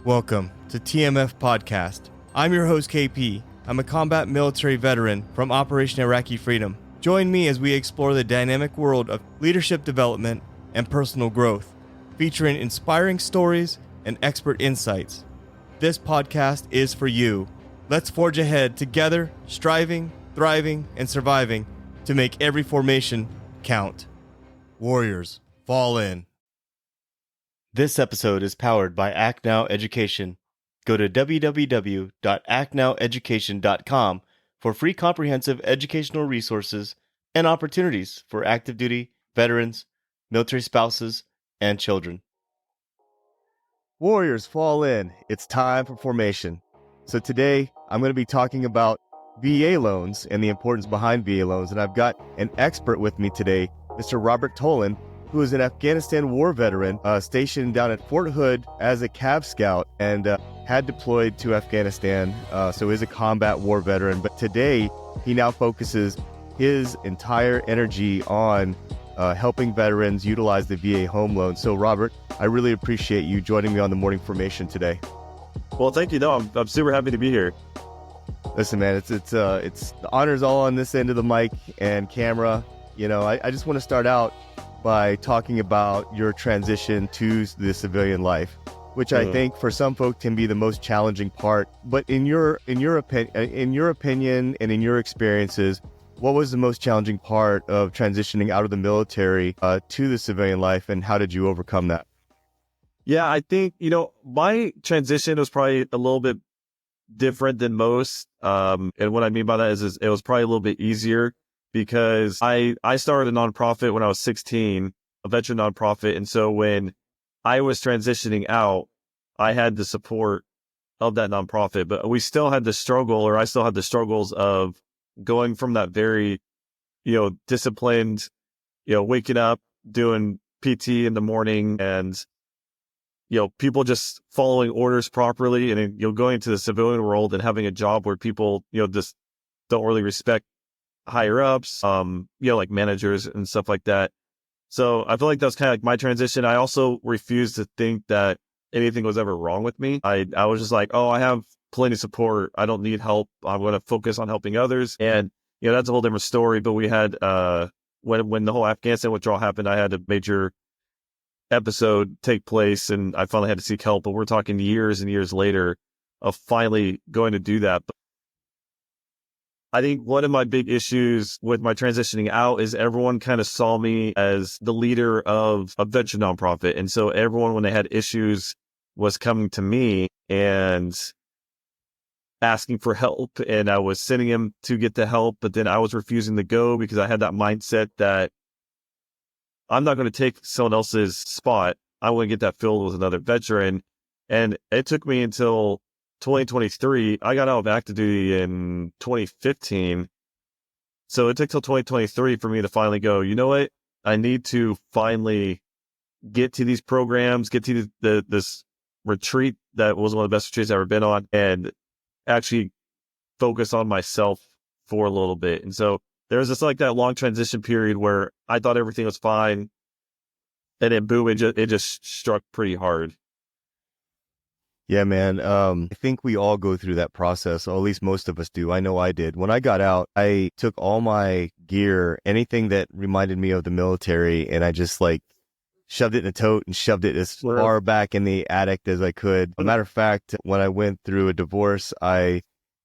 Welcome to TMF Podcast. I'm your host, KP. I'm a combat military veteran from Operation Iraqi Freedom. Join me as we explore the dynamic world of leadership development and personal growth, featuring inspiring stories and expert insights. This podcast is for you. Let's forge ahead together, striving, thriving, and surviving to make every formation count. Warriors, fall in. This episode is powered by Act Now Education. Go to www.actnoweducation.com for free comprehensive educational resources and opportunities for active duty, veterans, military spouses, and children. Warriors, fall in. It's time for formation. So today, I'm going to be talking about VA loans and the importance behind VA loans. And I've got an expert with me today, Mr. Robert Tolan, who is an Afghanistan war veteran stationed down at Fort Hood as a Cav Scout and had deployed to Afghanistan, so is a combat war veteran. But today, he now focuses his entire energy on helping veterans utilize the VA home loan. So Robert, I really appreciate you joining me on the Morning Formation today. Well, thank you. No, I'm super happy to be here. Listen, man, it's the honors all on this end of the mic and camera. You know, I just want to start out by talking about your transition to the civilian life, which I think for some folks can be the most challenging part. But in your opinion and in your experiences, what was the most challenging part of transitioning out of the military to the civilian life, and how did you overcome that? Yeah, I think, my transition was probably a little bit different than most. And what I mean by that is it was probably a little bit easier because I started a nonprofit when I was 16, a veteran nonprofit. And so when I was transitioning out, I had the support of that nonprofit, but we still had the struggle, or I still had the struggles of going from that very, disciplined, waking up, doing PT in the morning and, people just following orders properly. And then, going into the civilian world and having a job where people, just don't really respect higher ups, like managers and stuff like that. So I feel like that was kind of like my transition. I also refused to think that anything was ever wrong with me. I was just like, I have plenty of support. I don't need help. I'm going to focus on helping others. And, that's a whole different story. But we had, when the whole Afghanistan withdrawal happened, I had a major episode take place and I finally had to seek help. But we're talking years and years later of finally going to do that. But I think one of my big issues with my transitioning out is everyone kind of saw me as the leader of a veteran nonprofit. And so everyone, when they had issues, was coming to me and asking for help. And I was sending them to get the help, but then I was refusing to go because I had that mindset that I'm not going to take someone else's spot. I want to get that filled with another veteran. And it took me until 2023. I got out of active duty in 2015. So it took till 2023 for me to finally go, you know what? I need to finally get to these programs, get to this retreat that was one of the best retreats I've ever been on, and actually focus on myself for a little bit. And so there was just like that long transition period where I thought everything was fine. And then boom, it just struck pretty hard. Yeah, man. I think we all go through that process, or at least most of us do. I know I did. When I got out, I took all my gear, anything that reminded me of the military, and I just shoved it in a tote and shoved it as far back in the attic as I could. As a matter of fact, when I went through a divorce, I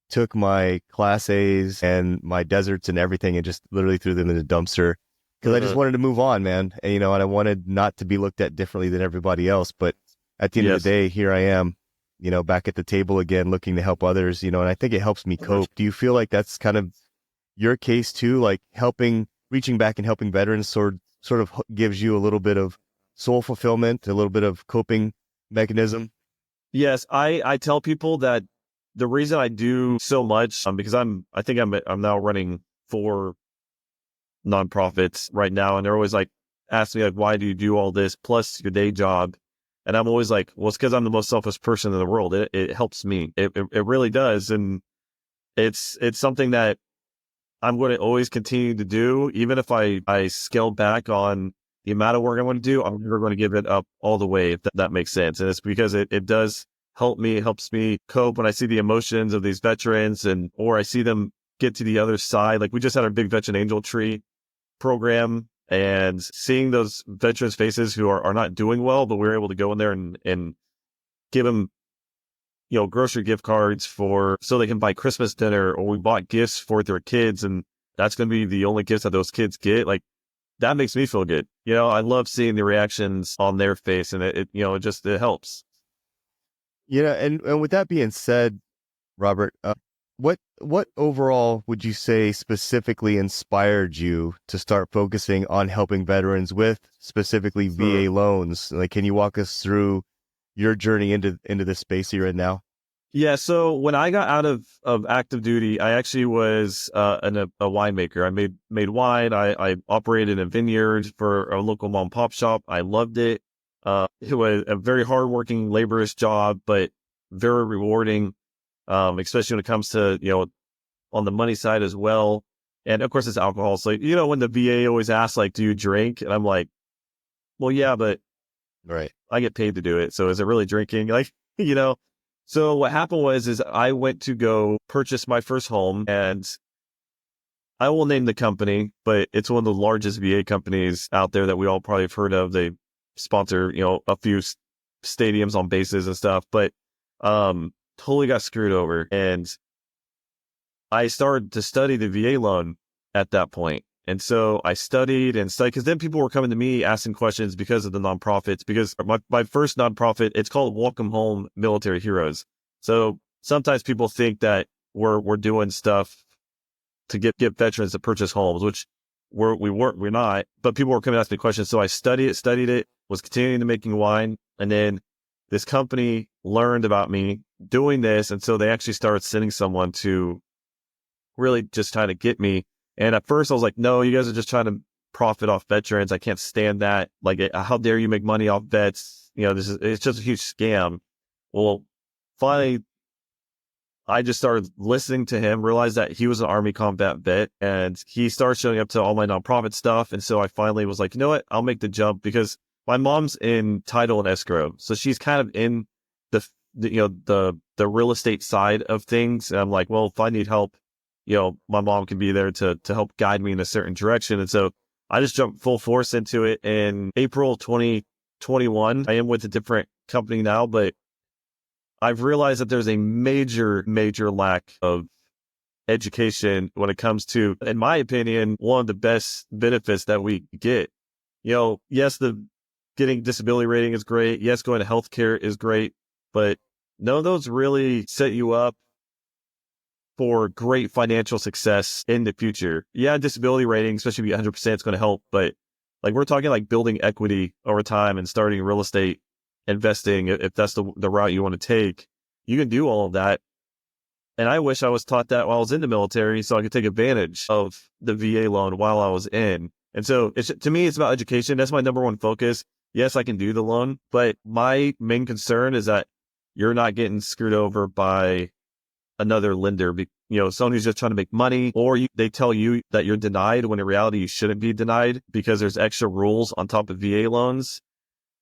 took my Class A's and my deserts and everything and just literally threw them in the dumpster because I just wanted to move on, man. And, and I wanted not to be looked at differently than everybody else. But at the end of the day, here I am, back at the table again, looking to help others, and I think it helps me cope. Do you feel like that's kind of your case too? Like reaching back and helping veterans sort of gives you a little bit of soul fulfillment, a little bit of coping mechanism? Yes. I tell people that the reason I do so much, because I'm now running 4 nonprofits right now. And they're always asking me why do you do all this plus your day job? And I'm always like, well, it's because I'm the most selfish person in the world. It helps me. It really does. And it's something that I'm going to always continue to do. Even if I scale back on the amount of work I want to do, I'm never going to give it up all the way, if that makes sense. And it's because it does helps me cope when I see the emotions of these veterans or I see them get to the other side. Like we just had our big veteran angel tree program, and seeing those veterans' faces who are not doing well, but we're able to go in there and give them, grocery gift cards so they can buy Christmas dinner, or we bought gifts for their kids, and that's going to be the only gifts that those kids get. Like that makes me feel good. I love seeing the reactions on their face, and it helps. And with that being said, Robert, what overall would you say specifically inspired you to start focusing on helping veterans with specifically VA loans? Like, can you walk us through your journey into the space you're in now? Yeah, so when I got out of active duty, I actually was a winemaker. I made wine. I operated a vineyard for a local mom and pop shop. I loved it. It was a very hardworking, laborious job, but very rewarding, especially when it comes to on the money side as well. And of course, it's alcohol. So when the VA always asks, like, "Do you drink?" And I'm like, "Well, yeah, but Right. I get paid to do it. So is it really drinking?" Like, So what happened is I went to go purchase my first home, and I will name the company, but it's one of the largest VA companies out there that we all probably have heard of. They sponsor, a few stadiums on bases and stuff, but totally got screwed over. And I started to study the VA loan at that point. And so I studied because then people were coming to me asking questions because of the nonprofits, because my first nonprofit, it's called Welcome Home Military Heroes. So sometimes people think that we're doing stuff to get veterans to purchase homes, which we're not, but people were coming to ask me questions. So I studied it, was continuing to making wine. And then this company learned about me doing this. And so they actually started sending someone to really just trying to get me. And at first I was like, "No, you guys are just trying to profit off veterans. I can't stand that. Like, how dare you make money off vets? It's just a huge scam." Well, finally, I just started listening to him, realized that he was an Army combat vet, and he started showing up to all my nonprofit stuff. And so I finally was like, "You know what? I'll make the jump," because my mom's in title and escrow. So she's kind of in the real estate side of things. And I'm like, well, if I need help, my mom can be there to help guide me in a certain direction. And so I just jumped full force into it in April 2021. I am with a different company now, but I've realized that there's a major, major lack of education when it comes to, in my opinion, one of the best benefits that we get. Yes, the getting disability rating is great. Yes, going to healthcare is great, but none of those really set you up for great financial success in the future. Yeah, disability rating, especially if you get 100%, is going to help. But like we're talking like building equity over time and starting real estate investing, if that's the route you want to take, you can do all of that. And I wish I was taught that while I was in the military so I could take advantage of the VA loan while I was in. And so to me, it's about education. That's my number one focus. Yes, I can do the loan, but my main concern is that you're not getting screwed over by another lender, someone who's just trying to make money, or they tell you that you're denied when in reality you shouldn't be denied because there's extra rules on top of VA loans.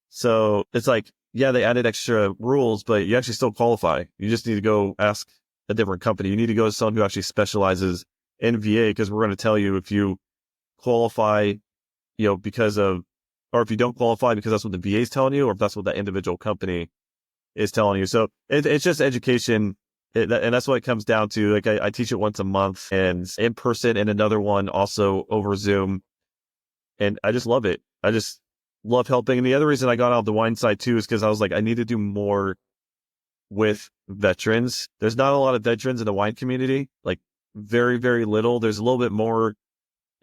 So it's like, yeah, they added extra rules, but you actually still qualify. You just need to go ask a different company. You need to go to someone who actually specializes in VA, because we're going to tell you if you qualify, because of, or if you don't qualify because that's what the VA is telling you, or if that's what that individual company is telling you. So it's just education. And that's what it comes down to. Like I teach it once a month, and in person, and another one also over Zoom. And I just love it. I just love helping. And the other reason I got out of the wine side too is because I was like, I need to do more with veterans. There's not a lot of veterans in the wine community, like very, very little. There's a little bit more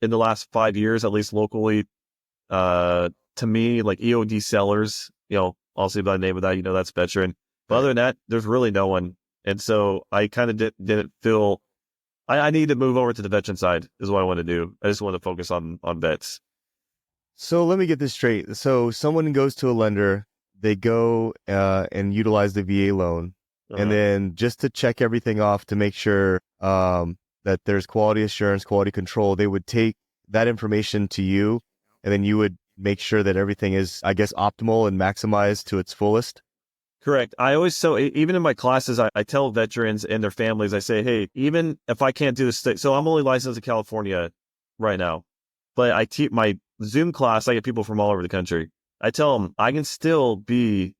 in the last 5 years, at least locally. To me, like EOD sellers, I'll say by the name of that, that's veteran. But other than that, there's really no one. And so I kind of didn't feel I need to move over to the veteran side is what I want to do. I just want to focus on vets. So let me get this straight. So someone goes to a lender, they go and utilize the VA loan, and then just to check everything off to make sure that there's quality assurance, quality control, they would take that information to you, and then you would make sure that everything is, I guess, optimal and maximized to its fullest. Correct. Even in my classes, I tell veterans and their families, I say, hey, even if I can't do this, so I'm only licensed in California right now, but I teach my Zoom class. I get people from all over the country. I tell them I can still be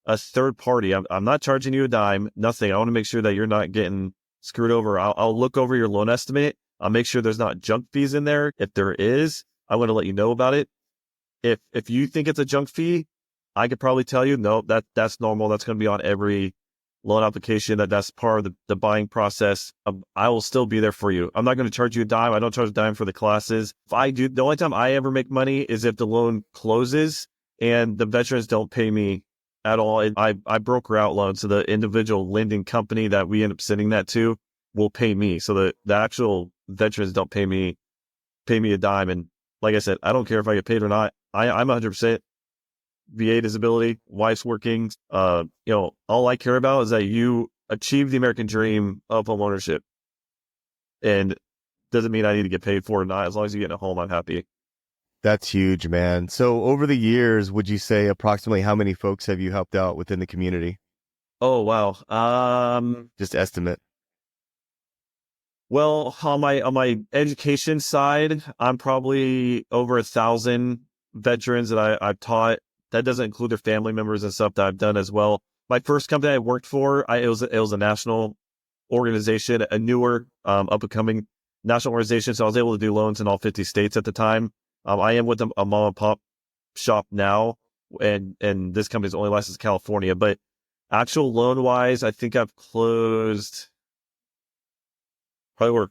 a third party. I'm not charging you a dime, nothing. I want to make sure that you're not getting screwed over. I'll look over your loan estimate. I'll make sure there's not junk fees in there. If there is, I want to let you know about it. If you think it's a junk fee, I could probably tell you, no, that's normal. That's going to be on every loan application. That's part of the buying process. I will still be there for you. I'm not going to charge you a dime. I don't charge a dime for the classes. If I do, the only time I ever make money is if the loan closes and the veterans don't pay me at all. I broker out loans, so the individual lending company that we end up sending that to will pay me. So the actual veterans don't pay me a dime. And like I said, I don't care if I get paid or not. I'm 100% VA disability, wife's working. All I care about is that you achieve the American dream of home ownership. And doesn't mean I need to get paid for it or not. As long as you get a home, I'm happy. That's huge, man. So over the years, would you say approximately how many folks have you helped out within the community? Oh, wow. Just estimate. Well, on my education side, I'm probably over 1,000 veterans that I've taught. That doesn't include their family members and stuff that I've done as well. My first company I worked for, it was a national organization, a newer, up and coming national organization. So I was able to do loans in all 50 states at the time. I am with a mom and pop shop now, and this company is only licensed in California. But actual loan wise, I think I've closed probably worth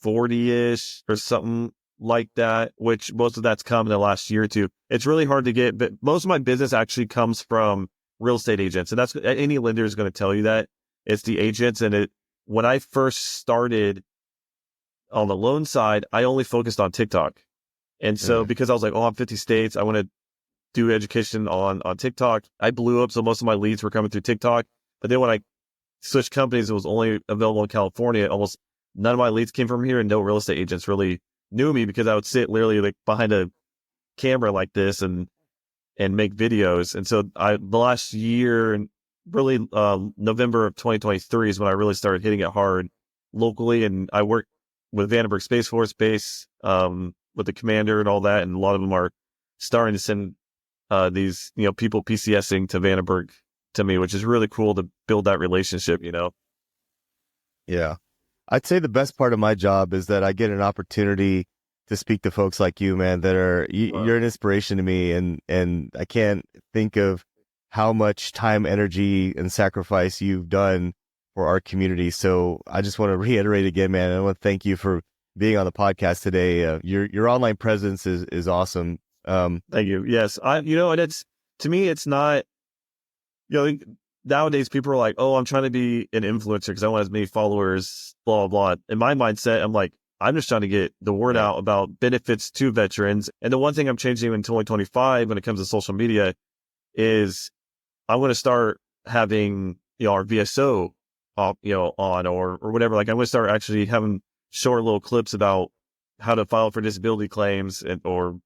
40-ish or something like that, which most of that's come in the last year or two. It's really hard to get, but most of my business actually comes from real estate agents. And that's, any lender is going to tell you that it's the agents. And when I first started on the loan side, I only focused on TikTok. And so because I was like, oh, I'm 50 states, I want to do education on TikTok. I blew up. So most of my leads were coming through TikTok. But then when I switched companies, it was only available in California. Almost none of my leads came from here, and no real estate agents really knew me because I would sit literally like behind a camera like this and make videos. And so the last year, and really November of 2023 is when I really started hitting it hard locally. And I work with Vandenberg Space Force Base, with the commander and all that. And a lot of them are starting to send these, people PCSing to Vandenberg to me, which is really cool to build that relationship, Yeah. I'd say the best part of my job is that I get an opportunity to speak to folks like you, man, that are, you're an inspiration to me. And I can't think of how much time, energy, and sacrifice you've done for our community. So I just want to reiterate again, man, I want to thank you for being on the podcast today. Your online presence is awesome. Thank you. Yes. And it's, to me, it's not, nowadays people are like, oh, I'm trying to be an influencer because I want as many followers, blah, blah, blah. In my mindset, I'm like, I'm just trying to get the word out about benefits to veterans. And the one thing I'm changing in 2025 when it comes to social media is I'm going to start having, our VSO, on or whatever. Like I'm going to start actually having short little clips about how to file for disability claims or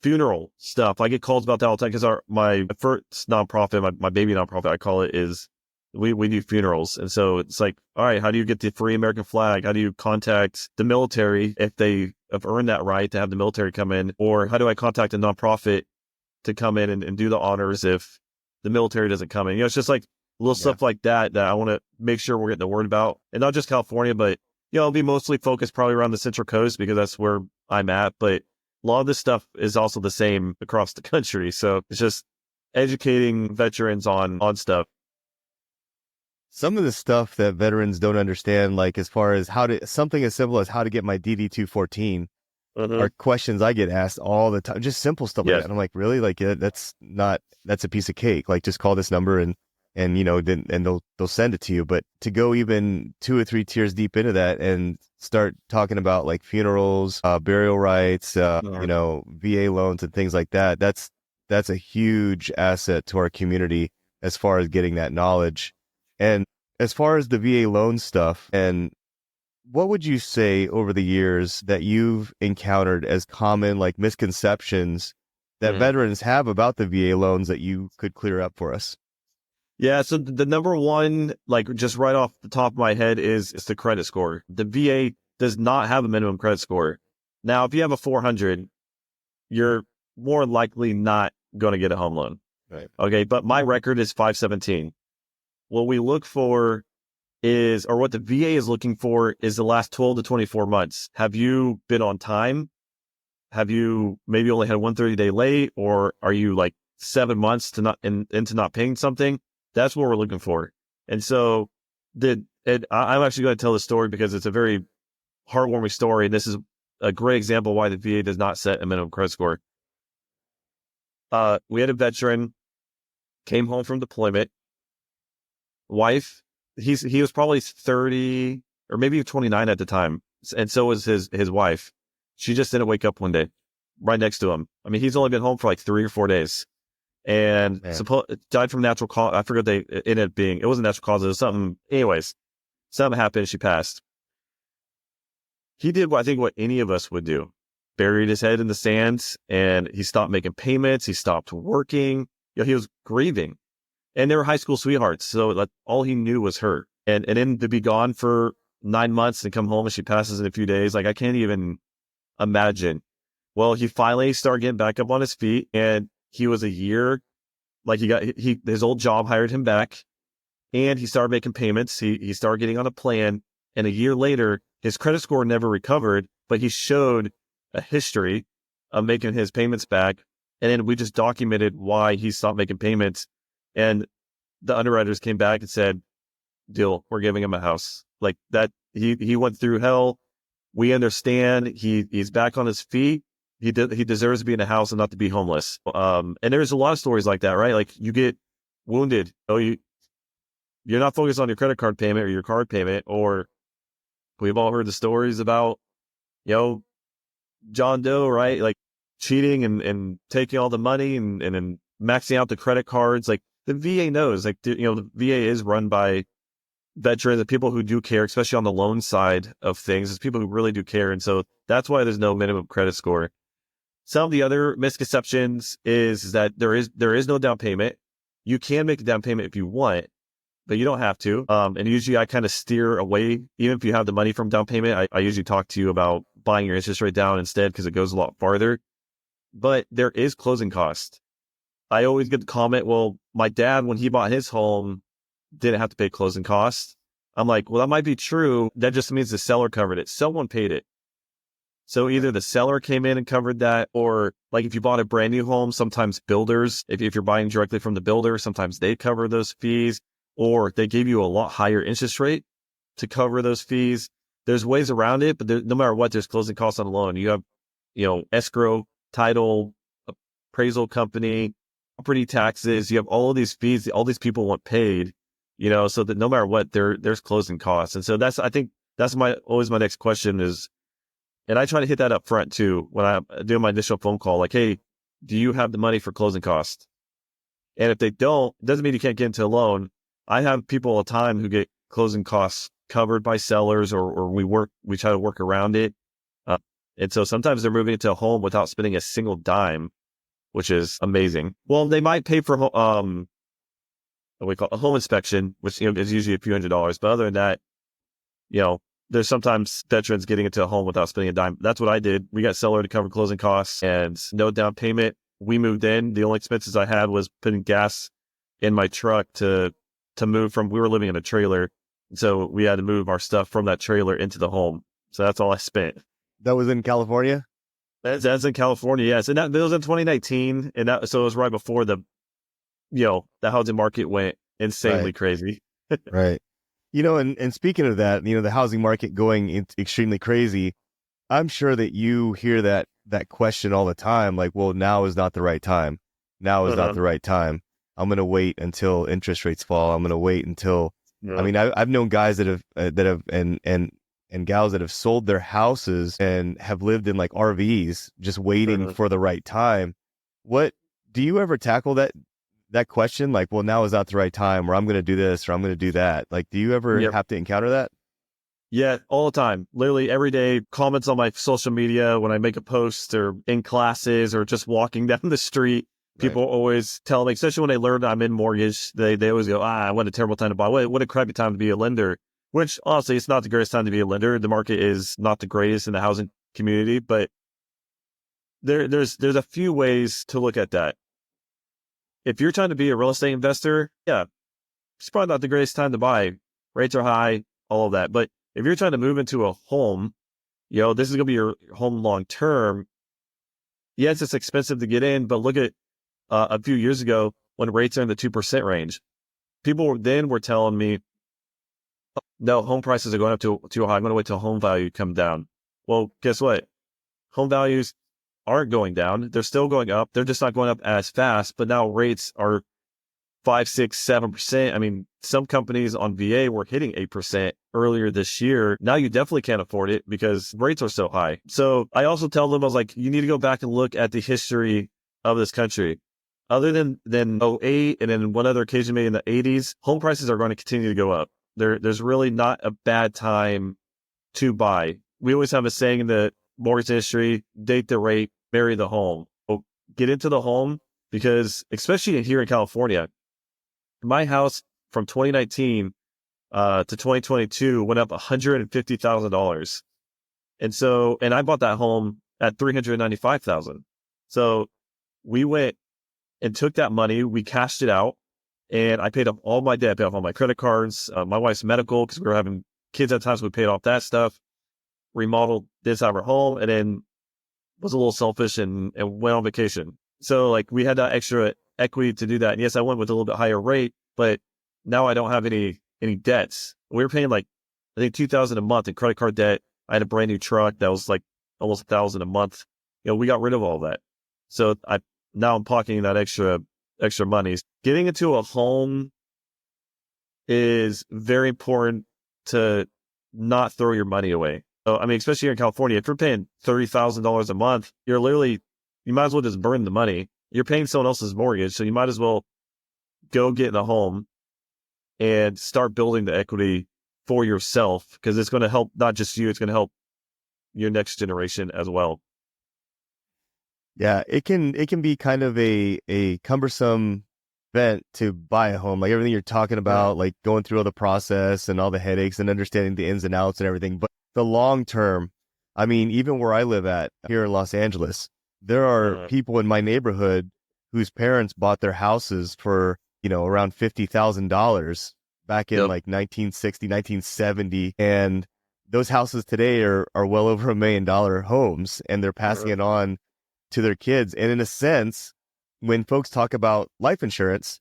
funeral stuff. I get calls about that all the time because my first nonprofit, my baby nonprofit, I call it, is we do funerals. And so it's like, all right, how do you get the free American flag? How do you contact the military if they have earned that right to have the military come in? Or how do I contact a nonprofit to come in and do the honors if the military doesn't come in? It's just like little stuff like that I want to make sure we're getting the word about. And not just California, but, it'll be mostly focused probably around the Central Coast because that's where I'm at. But a lot of this stuff is also the same across the country. So it's just educating veterans on stuff. Some of the stuff that veterans don't understand, like as far as something as simple as how to get my DD-214 are questions I get asked all the time. Just simple stuff like that. And I'm like, really? Like that's a piece of cake. Like just call this number and they'll send it to you. But to go even 2 or 3 tiers deep into that and start talking about like funerals, burial rights, VA loans and things like that, that's a huge asset to our community as far as getting that knowledge. And as far as the VA loan stuff, and what would you say over the years that you've encountered as common like misconceptions that veterans have about the VA loans that you could clear up for us? Yeah. So the number one, like just right off the top of my head is the credit score. The VA does not have a minimum credit score. Now, if you have a 400, you're more likely not going to get a home loan. Right. Okay. But my record is 517. What we look for is, or what the VA is looking for is the last 12 to 24 months. Have you been on time? Have you maybe only had 130-day late, or are you like 7 months to not into not paying something? That's what we're looking for. And so I'm actually going to tell this story because it's a very heartwarming story. And this is a great example why the VA does not set a minimum credit score. We had a veteran came home from deployment. Wife, he was probably 30 or maybe 29 at the time. And so was his wife. She just didn't wake up one day right next to him. I mean, he's only been home for like 3 or 4 days and died from natural cause. I forgot it ended up being, it wasn't natural cause. It was something. Anyways, something happened. She passed. He did what I think what any of us would do. Buried his head in the sand and he stopped making payments. He stopped working. He was grieving. And they were high school sweethearts. So like, all he knew was her. And then to be gone for 9 months and come home and she passes in a few days. Like, I can't even imagine. Well, he finally started getting back up on his feet, and he was a year, like his old job hired him back, and he started making payments. He started getting on a plan, and a year later, his credit score never recovered, but he showed a history of making his payments back. And then we just documented why he stopped making payments. And the underwriters came back and said, deal, we're giving him a house. Like that, he went through hell. We understand. He's back on his feet. He deserves to be in a house and not to be homeless. And there's a lot of stories like that, right? Like you get wounded. You're not focused on your credit card payment or your card payment, or we've all heard the stories about, John Doe, right? Like cheating and taking all the money and maxing out the credit cards. Like the VA knows, like, the VA is run by veterans and people who do care, especially on the loan side of things. It's people who really do care. And so that's why there's no minimum credit score. Some of the other misconceptions is that there is no down payment. You can make a down payment if you want, but you don't have to. And usually I kind of steer away. Even if you have the money from down payment, I usually talk to you about buying your interest rate down instead because it goes a lot farther. But there is closing cost. I always get the comment, well, my dad, when he bought his home, didn't have to pay closing costs. I'm like, well, that might be true. That just means the seller covered it. Someone paid it. So either the seller came in and covered that, or like if you bought a brand new home, sometimes builders, if you're buying directly from the builder, sometimes they cover those fees, or they give you a lot higher interest rate to cover those fees. There's ways around it, but no matter what, there's closing costs on a loan. You have, escrow, title, appraisal company, property taxes. You have all of these fees. All these people want paid, so that no matter what, there's closing costs. And so I think that's always my next question is, and I try to hit that up front too when I do my initial phone call, like, hey, do you have the money for closing costs? And if they don't, it doesn't mean you can't get into a loan. I have people all the time who get closing costs covered by sellers, or we try to work around it. And so sometimes they're moving into a home without spending a single dime, which is amazing. Well, they might pay for what we call a home inspection, which is usually a few $100s. But other than that, there's sometimes veterans getting into a home without spending a dime. That's what I did. We got seller to cover closing costs and no down payment. We moved in. The only expenses I had was putting gas in my truck to move from. We were living in a trailer, so we had to move our stuff from that trailer into the home. So that's all I spent. That was in California? That's in California, yes. And that was in 2019. And so it was right before the housing market went insanely crazy. Right. And speaking of that, the housing market going extremely crazy, I'm sure that you hear that question all the time, like, well, now is not the right time. Now is not the right time. I'm going to wait until interest rates fall. I'm going to wait until, I mean, I've known guys that have and gals that have sold their houses and have lived in like RVs, just waiting for the right time. What do you ever tackle that question? Like, well, now is not the right time, or I'm going to do this, or I'm going to do that. Like, do you ever have to encounter that? Yeah, all the time. Literally every day, comments on my social media when I make a post or in classes or just walking down the street. Right. People always tell me, especially when they learn I'm in mortgage, they always go, what a terrible time to buy. What a crappy time to be a lender, which honestly, it's not the greatest time to be a lender. The market is not the greatest in the housing community, but there's a few ways to look at that. If you're trying to be a real estate investor, yeah, it's probably not the greatest time to buy. Rates are high, all of that. But if you're trying to move into a home, this is going to be your home long term. Yes, it's expensive to get in, but look at a few years ago when rates are in the 2% range. People then were telling me, no, home prices are going up too high. I'm going to wait till home value come down. Well, guess what? Home values aren't going down. They're still going up. They're just not going up as fast. But now rates are 5, 6, 7%. I mean, some companies on VA were hitting 8% earlier this year. Now you definitely can't afford it because rates are so high. So I also tell them, I was like, you need to go back and look at the history of this country. Other than '08 and then one other occasion maybe in the 80s, home prices are going to continue to go up. There's really not a bad time to buy. We always have a saying in the mortgage industry, date the rate, marry the home. So get into the home because especially here in California, my house from 2019 to 2022 went up $150,000. And I bought that home at $395,000. So we went and took that money, we cashed it out, and I paid off all my debt, paid off all my credit cards, my wife's medical, because we were having kids at times, we paid off that stuff, remodeled this our home, and then was a little selfish and went on vacation. So like we had that extra equity to do that. And yes, I went with a little bit higher rate, but now I don't have any debts. We were paying like, I think $2,000 a month in credit card debt. I had a brand new truck that was like almost $1,000 a month. We got rid of all that. So now I'm pocketing that extra money. Getting into a home is very important to not throw your money away. So, I mean, especially here in California, if you're paying $30,000 a month, you might as well just burn the money. You're paying someone else's mortgage, so you might as well go get in a home and start building the equity for yourself because it's going to help not just you, it's going to help your next generation as well. Yeah, it can be kind of a cumbersome event to buy a home. Like everything you're talking about, like going through all the process and all the headaches and understanding the ins and outs and everything. But the long term, I mean, even where I live at here in Los Angeles, there are people in my neighborhood whose parents bought their houses for, around $50,000 back in like 1960, 1970. And those houses today are well over $1 million homes, and they're passing it on to their kids. And in a sense, when folks talk about life insurance,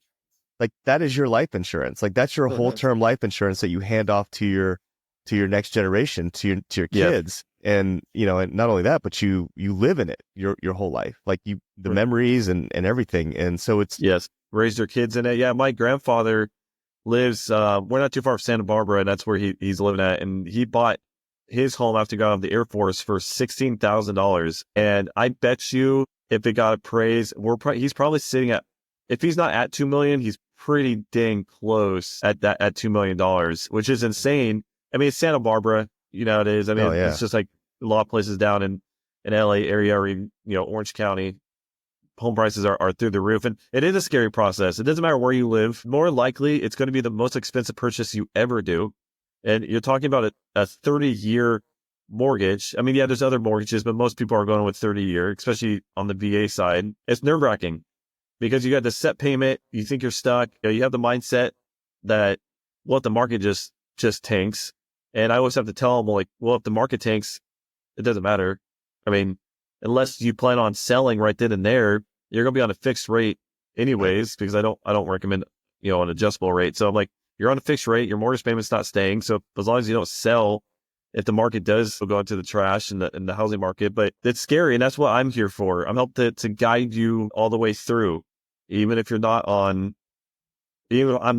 like that is your life insurance. Like that's your whole term life insurance that you hand off to your next generation, to your kids. And, and not only that, but you live in it your whole life, like the memories and everything. And so it's, raised your kids in it. Yeah. My grandfather lives, we're not too far from Santa Barbara, and that's where he's living at. And he bought his home after he got out of the Air Force for $16,000. And I bet you if it got appraised, he's probably sitting at, if he's not at $2 million, he's pretty dang close at $2 million, which is insane. I mean, it's Santa Barbara, it is. I mean, it's just like a lot of places down in LA area or even, Orange County. Home prices are through the roof, and it is a scary process. It doesn't matter where you live. More likely, it's going to be the most expensive purchase you ever do. And you're talking about a 30-year mortgage. I mean, yeah, there's other mortgages, but most people are going with 30-year, especially on the VA side. It's nerve-wracking because you got the set payment. You think you're stuck. You have the mindset that, well, if the market just tanks. And I always have to tell them, like, well, if the market tanks, it doesn't matter. I mean, unless you plan on selling right then and there, you're going to be on a fixed rate anyways, because I don't recommend, an adjustable rate. So I'm like, you're on a fixed rate, your mortgage payment's not staying. So as long as you don't sell, if the market does go into the trash in the housing market, but it's scary. And that's what I'm here for. I'm helping to guide you all the way through, even if I'm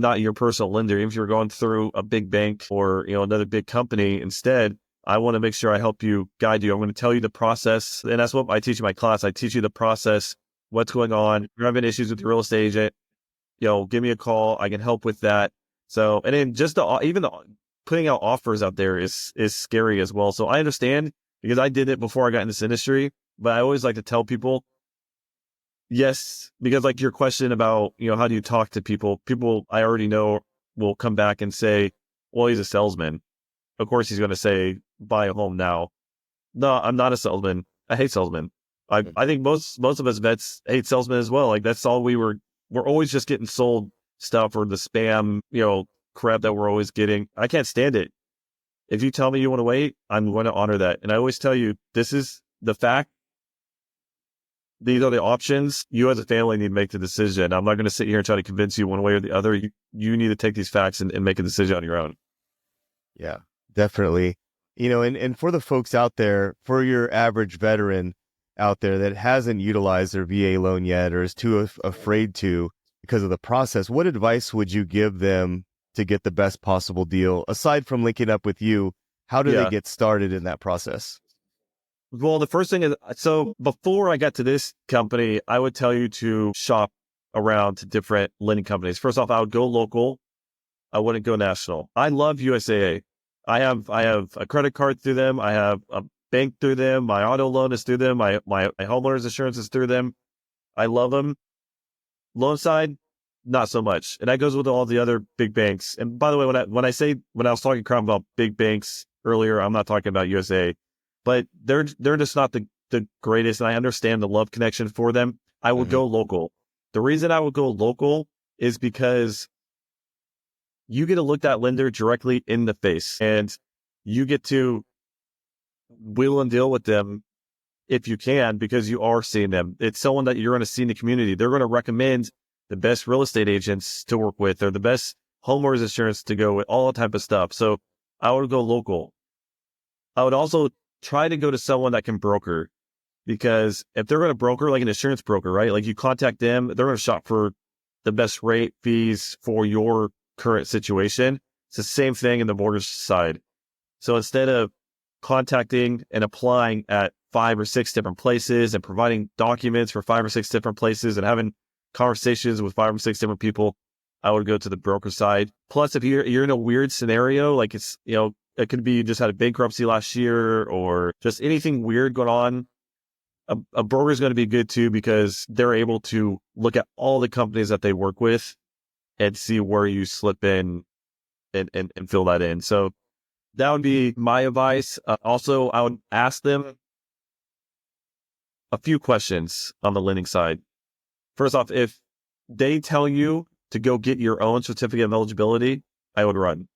not your personal lender, even if you're going through a big bank or, another big company. Instead, I want to make sure I help you, guide you. I'm going to tell you the process. And that's what I teach in my class. I teach you the process, what's going on. If you're having issues with your real estate agent, give me a call. I can help with that. So, and then just even putting out offers out there is scary as well. So I understand because I did it before I got in this industry, but I always like to tell people, Yes, because like your question about, how do you talk to people I already know will come back and say, well, he's a salesman. Of course, he's going to say, buy a home now. No, I'm not a salesman. I hate salesmen. I think most of us vets hate salesmen as well. Like that's all we're always just getting sold stuff or the spam, crap that we're always getting. I can't stand it. If you tell me you want to wait, I'm going to honor that. And I always tell you, this is the fact. These are the options. You as a family need to make the decision. I'm not going to sit here and try to convince you one way or the other. You need to take these facts and make a decision on your own. Yeah, definitely. And for the folks out there, for your average veteran out there that hasn't utilized their VA loan yet or is too afraid to because of the process, what advice would you give them to get the best possible deal? Aside from linking up with you, how do they Yeah. get started in that process? Well, the first thing is, so before I got to this company, I would tell you to shop around to different lending companies. First off, I would go local. I wouldn't go national. I love USAA. I have a credit card through them. I have a bank through them. My auto loan is through them. My homeowner's insurance is through them. I love them. Loan side, not so much. And that goes with all the other big banks. And by the way, when I was talking crap about big banks earlier, I'm not talking about USA, but they're just not the greatest. And I understand the love connection for them. I would Hmm. go local. The reason I would go local is because you get to look that lender directly in the face and you get to wheel and deal with them if you can, because you are seeing them. It's someone that you're going to see in the community. They're going to recommend the best real estate agents to work with or the best homeowners insurance to go with, all that type of stuff. So I would go local. I would also try to go to someone that can broker, because if they're going to broker, like an insurance broker, right? Like you contact them, they're going to shop for the best rate fees for your current situation. It's the same thing in the mortgage side. So instead of contacting and applying at 5 or 6 different places and providing documents for 5 or 6 different places and having conversations with 5 or 6 different people, I would go to the broker side. Plus, if you're in a weird scenario, like it's, it could be you just had a bankruptcy last year or just anything weird going on, a broker is going to be good too, because they're able to look at all the companies that they work with and see where you slip in and fill that in. So that would be my advice. Also, I would ask them a few questions on the lending side. First off, if they tell you to go get your own certificate of eligibility, I would run.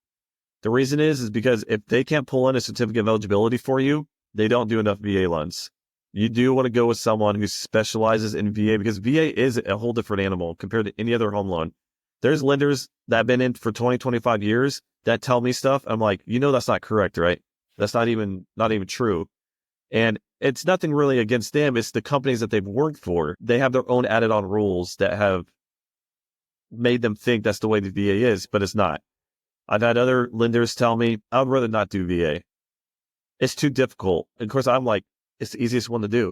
The reason is because if they can't pull in a certificate of eligibility for you, they don't do enough VA loans. You do want to go with someone who specializes in VA, because VA is a whole different animal compared to any other home loan. There's lenders that have been in for 20, 25 years that tell me stuff. I'm like, that's not correct, right? That's not even true. And it's nothing really against them. It's the companies that they've worked for. They have their own added on rules that have made them think that's the way the VA is, but it's not. I've had other lenders tell me, I would rather not do VA. It's too difficult. And of course, I'm like, it's the easiest one to do.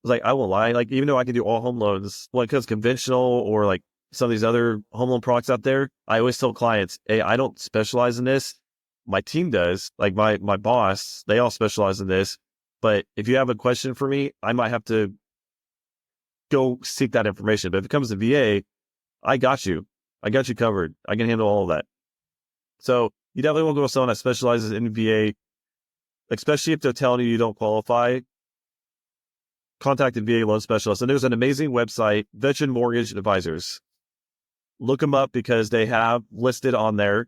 It's like, I won't lie. Like, even though I can do all home loans, when it comes conventional or like some of these other home loan products out there, I always tell clients, hey, I don't specialize in this. My team does. Like my boss, they all specialize in this. But if you have a question for me, I might have to go seek that information. But if it comes to VA, I got you. I got you covered. I can handle all of that. So you definitely want to go with someone that specializes in VA, especially if they're telling you don't qualify. Contact a VA loan specialist. And there's an amazing website, Veteran Mortgage Advisors. Look them up, because they have listed on there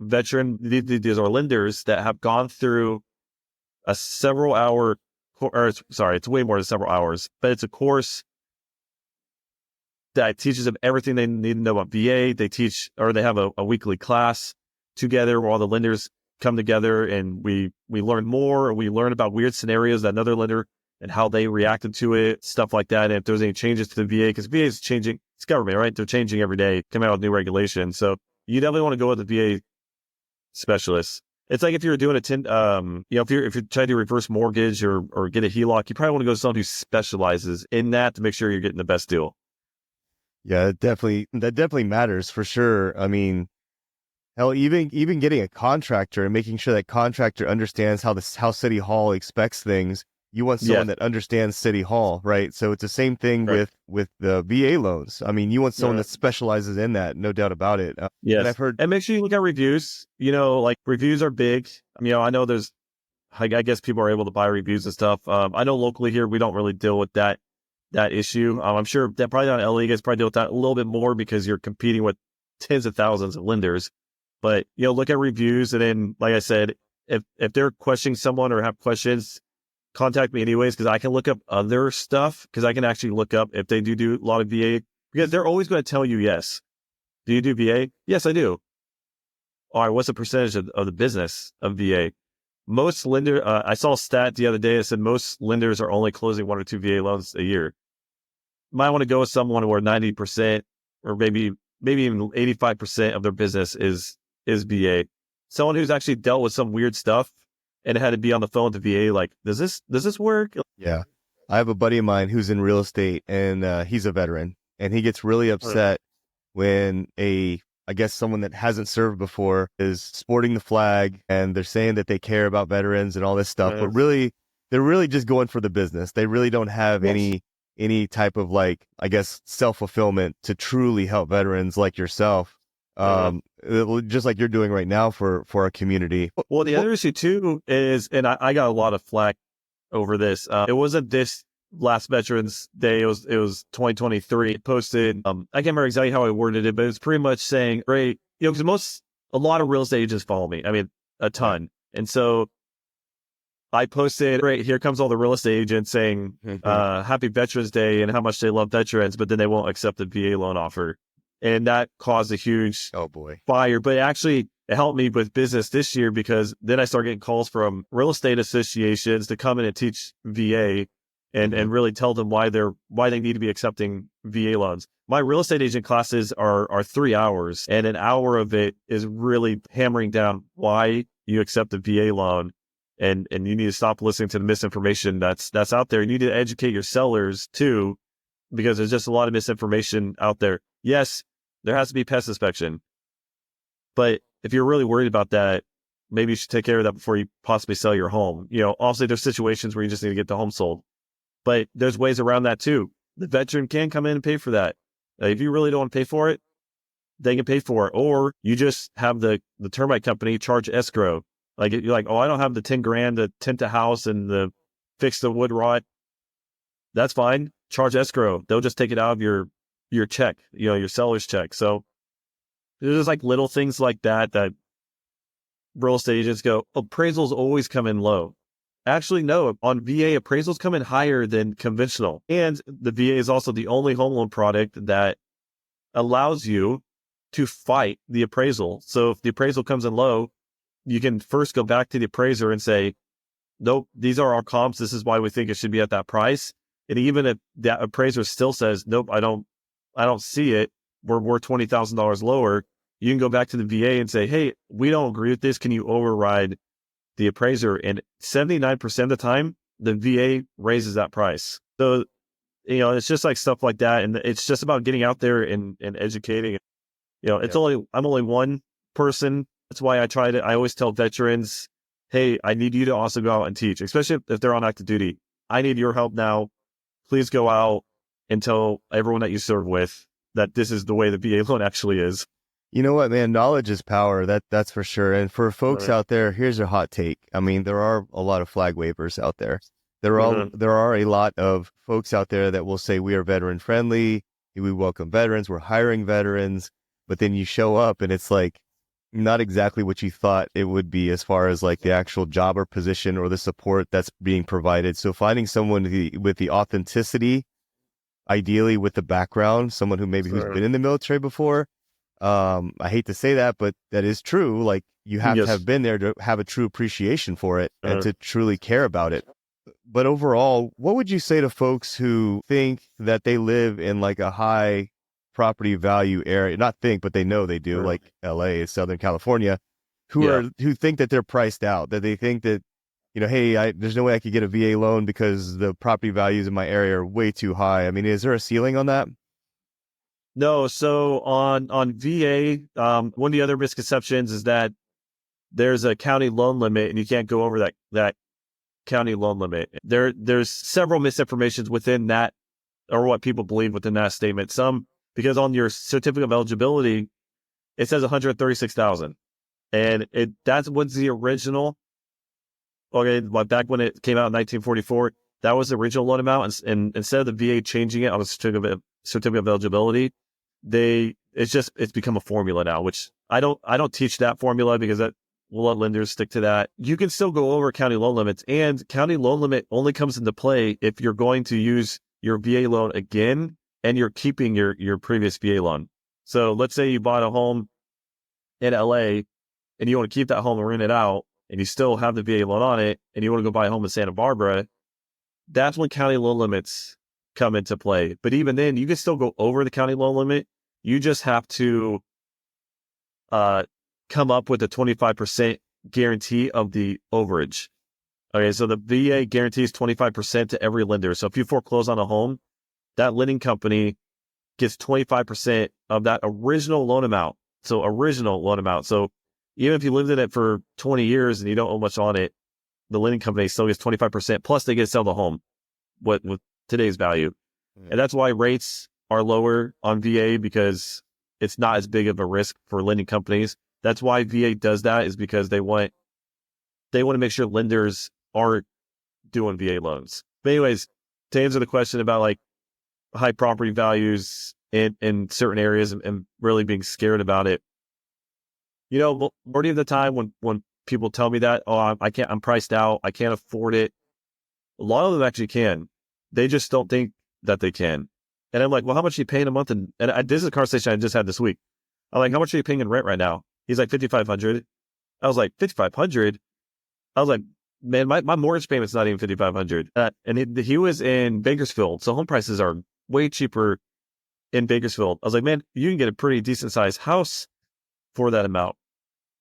these are lenders that have gone through a several hour, it's way more than several hours, but it's a course that teaches them everything they need to know about VA. They teach, or they have a weekly class together where all the lenders come together and we learn more, and we learn about weird scenarios that another lender and how they reacted to it, stuff like that. And if there's any changes to the VA, because VA is changing, it's government, right? They're changing every day, coming out with new regulations. So you definitely want to go with the VA specialist. It's like if you're doing if you're trying to reverse mortgage or get a HELOC, you probably want to go to someone who specializes in that to make sure you're getting the best deal. Yeah, that definitely matters for sure. I mean, hell, even getting a contractor and making sure that contractor understands how City Hall expects things You want Yeah. someone that understands City Hall, right? So it's the same thing Right. with the VA loans. I mean, you want someone Uh, that specializes in that, no doubt about it. And I've yes. heard, And make sure you look at reviews. Like reviews are big. I know I guess people are able to buy reviews and stuff. I know locally here, we don't really deal with that issue. I'm sure that probably on LA, you guys probably deal with that a little bit more because you're competing with tens of thousands of lenders. But, look at reviews. And then, like I said, if they're questioning someone or have questions, contact me anyways, because I can look up other stuff, because I can actually look up if they do a lot of VA, because they're always going to tell you yes. Do you do VA? Yes, I do. All right, what's the percentage of the business of VA? Most lender, I saw a stat the other day that said most lenders are only closing 1 or 2 VA loans a year. Might want to go with someone where 90% or maybe even 85% of their business is VA. Someone who's actually dealt with some weird stuff and had to be on the phone with the VA, like, does this work? yeah, I have a buddy of mine who's in real estate, and he's a veteran, and he gets really upset when I guess someone that hasn't served before is sporting the flag and they're saying that they care about veterans and all this stuff, but really, they're really just going for the business. They really don't have Yes. any type of, like, I guess, self-fulfillment to truly help veterans like yourself. Just like you're doing right now for our community. Well, the other issue too is, and I got a lot of flack over this. It wasn't this last Veterans Day. It was 2023. It posted. I can't remember exactly how I worded it, but it's pretty much saying, great, because a lot of real estate agents follow me. I mean, a ton, and so I posted, great, here comes all the real estate agents saying, Happy Veterans Day and how much they love veterans, but then they won't accept the VA loan offer, and that caused a huge Oh boy. fire. But actually, it helped me with business this year, because then I started getting calls from real estate associations to come in and teach VA and really tell them why they need to be accepting VA loans. My real estate agent classes are 3 hours, and an hour of it is really hammering down why you accept a VA loan. And you need to stop listening to the misinformation that's out there. You need to educate your sellers too, because there's just a lot of misinformation out there. Yes, there has to be pest inspection, but if you're really worried about that, maybe you should take care of that before you possibly sell your home. Obviously there's situations where you just need to get the home sold, but there's ways around that too. The veteran can come in and pay for that. If you really don't want to pay for it, they can pay for it. Or you just have the termite company charge escrow. Like, you're like, oh, I don't have the 10 grand to tint the house and fix the wood rot. That's fine. Charge escrow. They'll just take it out of your check, your seller's check. So there's just like little things like that real estate agents go, appraisals always come in low. Actually, no, on VA, appraisals come in higher than conventional. And the VA is also the only home loan product that allows you to fight the appraisal. So if the appraisal comes in low, you can first go back to the appraiser and say, nope, these are our comps. This is why we think it should be at that price. And even if that appraiser still says, nope, I don't see it, we're $20,000 lower, you can go back to the VA and say, hey, we don't agree with this. Can you override the appraiser? And 79% of the time, the VA raises that price. So, it's just like stuff like that. And it's just about getting out there and educating. I'm only one person. That's why I always tell veterans, hey, I need you to also go out and teach, especially if they're on active duty. I need your help now. Please go out and tell everyone that you serve with that this is the way the VA loan actually is. You know what, man? Knowledge is power. That's for sure. And for folks out there, here's a hot take. I mean, there are a lot of flag wavers out there. There are a lot of folks out there that will say we are veteran friendly. We welcome veterans. We're hiring veterans. But then you show up and it's like not exactly what you thought it would be as far as like the actual job or position or the support that's being provided. So finding someone with the authenticity, ideally with the background, someone who maybe who's been in the military before. I hate to say that, but that is true. Like, you have to have been there to have a true appreciation for it and to truly care about it. But overall, what would you say to folks who think that they live in like a high property value area? Not think, but they know they do, like LA, Southern California, who think that they're priced out, that they think that, hey, there's no way I could get a VA loan because the property values in my area are way too high. I mean, is there a ceiling on that? No. So on VA, one of the other misconceptions is that there's a county loan limit and you can't go over that county loan limit. There's several misinformations within that, or what people believe within that statement. Some, because on your certificate of eligibility, it says 136,000, and that's what's the original. Okay, back when it came out in 1944, that was the original loan amount, and instead of the VA changing it on the certificate of eligibility, it's become a formula now, which I don't teach that formula because we'll let lenders stick to that. You can still go over county loan limits, and county loan limit only comes into play if you're going to use your VA loan again and you're keeping your previous VA loan. So let's say you bought a home in LA and you want to keep that home and rent it out, and you still have the VA loan on it, and you want to go buy a home in Santa Barbara. That's when county loan limits come into play. But even then, you can still go over the county loan limit. You just have to come up with a 25% guarantee of the overage. Okay, so the VA guarantees 25% to every lender. So if you foreclose on a home, that lending company gets 25% of that original loan amount. So even if you lived in it for 20 years and you don't owe much on it, the lending company still gets 25%, plus they get to sell the home with today's value. And that's why rates are lower on VA, because it's not as big of a risk for lending companies. That's why VA does that, is because they want to make sure lenders aren't doing VA loans. But anyways, to answer the question about like high property values in certain areas and really being scared about it, majority of the time when people tell me that, I'm priced out, I can't afford it, a lot of them actually can. They just don't think that they can. And I'm like, well, how much are you paying a month? And this is a conversation I just had this week. I'm like, how much are you paying in rent right now? He's like, $5,500. I was like, $5,500? I was like, man, my mortgage payment's not even $5,500. And he was in Bakersfield, so home prices are way cheaper in Bakersfield. I was like, man, you can get a pretty decent sized house for that amount.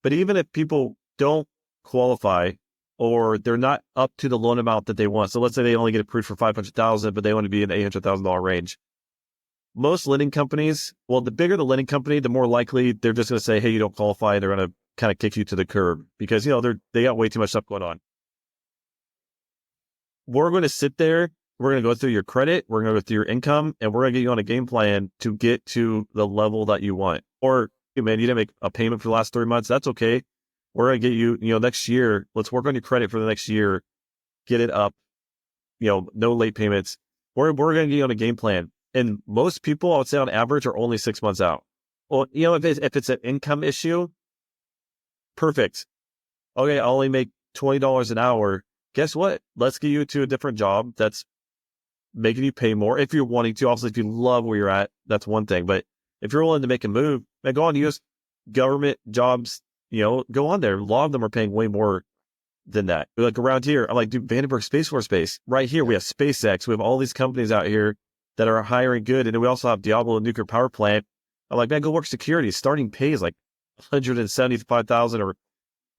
But even if people don't qualify, or they're not up to the loan amount that they want, so let's say they only get approved for $500,000, but they want to be in the $800,000 range. Most lending companies, well, the bigger the lending company, the more likely they're just going to say, hey, you don't qualify. They're going to kind of kick you to the curb because, they got way too much stuff going on. We're going to sit there. We're going to go through your credit. We're going to go through your income, and we're going to get you on a game plan to get to the level that you want. Or, man, you didn't make a payment for the last 3 months. That's okay. We're going to get you, next year. Let's work on your credit for the next year. Get it up. No late payments. We're going to get you on a game plan. And most people, I would say on average, are only 6 months out. Well, if it's an income issue, perfect. Okay, I only make $20 an hour. Guess what? Let's get you to a different job that's making you pay more if you're wanting to. Also, if you love where you're at, that's one thing. But if you're willing to make a move, man, go on to U.S. government jobs. Go on there. A lot of them are paying way more than that. Like around here, I'm like, dude, Vandenberg Space Force Base. Right here, we have SpaceX. We have all these companies out here that are hiring good. And then we also have Diablo Nuclear Power Plant. I'm like, man, go work security. Starting pay is like $175,000, or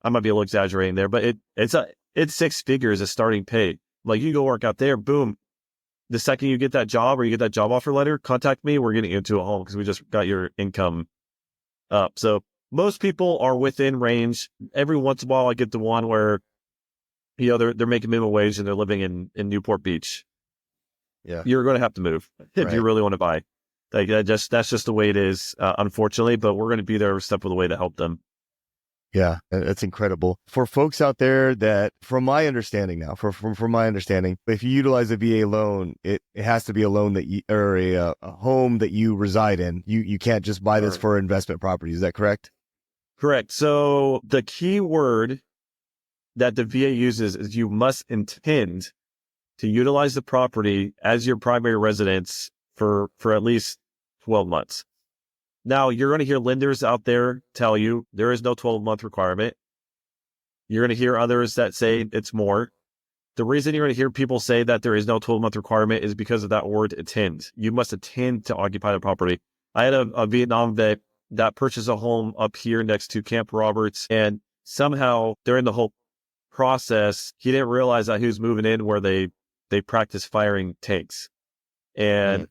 I might be a little exaggerating there, but it's six figures as starting pay. Like, you go work out there, boom. The second you get that job or you get that job offer letter, contact me. We're getting you into a home because we just got your income up. So most people are within range. Every once in a while, I get the one where, they're making minimum wage and they're living in Newport Beach. Yeah, you're going to have to move if you really want to buy. Like that's just the way it is, unfortunately. But we're going to be there step of the way to help them. Yeah, that's incredible. For folks out there that, from my understanding now, from my understanding, if you utilize a VA loan, it has to be a loan that or a home that you reside in. You can't just buy this for investment property. Is that correct? Correct. So the key word that the VA uses is you must intend to utilize the property as your primary residence for at least 12 months. Now, you're going to hear lenders out there tell you there is no 12-month requirement. You're going to hear others that say it's more. The reason you're going to hear people say that there is no 12-month requirement is because of that word intend. You must intend to occupy the property. I had a Vietnam vet that purchased a home up here next to Camp Roberts, and somehow during the whole process, he didn't realize that he was moving in where they practice firing tanks. And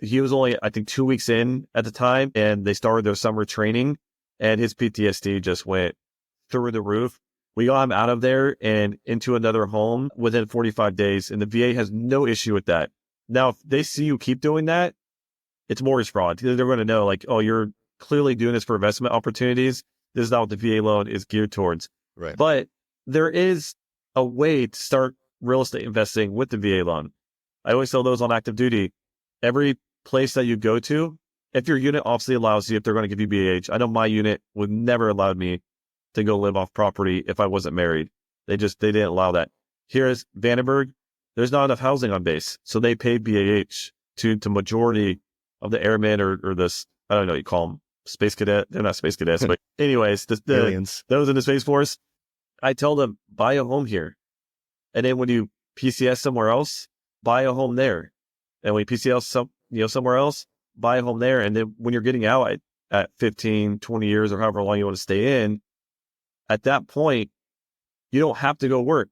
he was only, I think, 2 weeks in at the time, and they started their summer training, and his PTSD just went through the roof, We got him out of there and into another home within 45 days. And the VA has no issue with that. Now, if they see you keep doing that, it's mortgage fraud. They're going to know, like, oh, you're clearly doing this for investment opportunities. This is not what the VA loan is geared towards. Right. But there is a way to start real estate investing with the VA loan. I always tell those on active duty, every place that you go to, if your unit obviously allows you, if they're going to give you BAH, I know my unit would never allow me to go live off property if I wasn't married. They didn't allow that. Here's Vandenberg. There's not enough housing on base. So they pay BAH to majority of the airmen or this, I don't know, you call them space cadet. They're not space cadets, but anyways, Aliens. Those in the Space Force, I tell them, buy a home here. And then when you PCS somewhere else, buy a home there. And when you PCS somewhere else, buy a home there. And then when you're getting out at 15, 20 years or however long you want to stay in, at that point, you don't have to go work.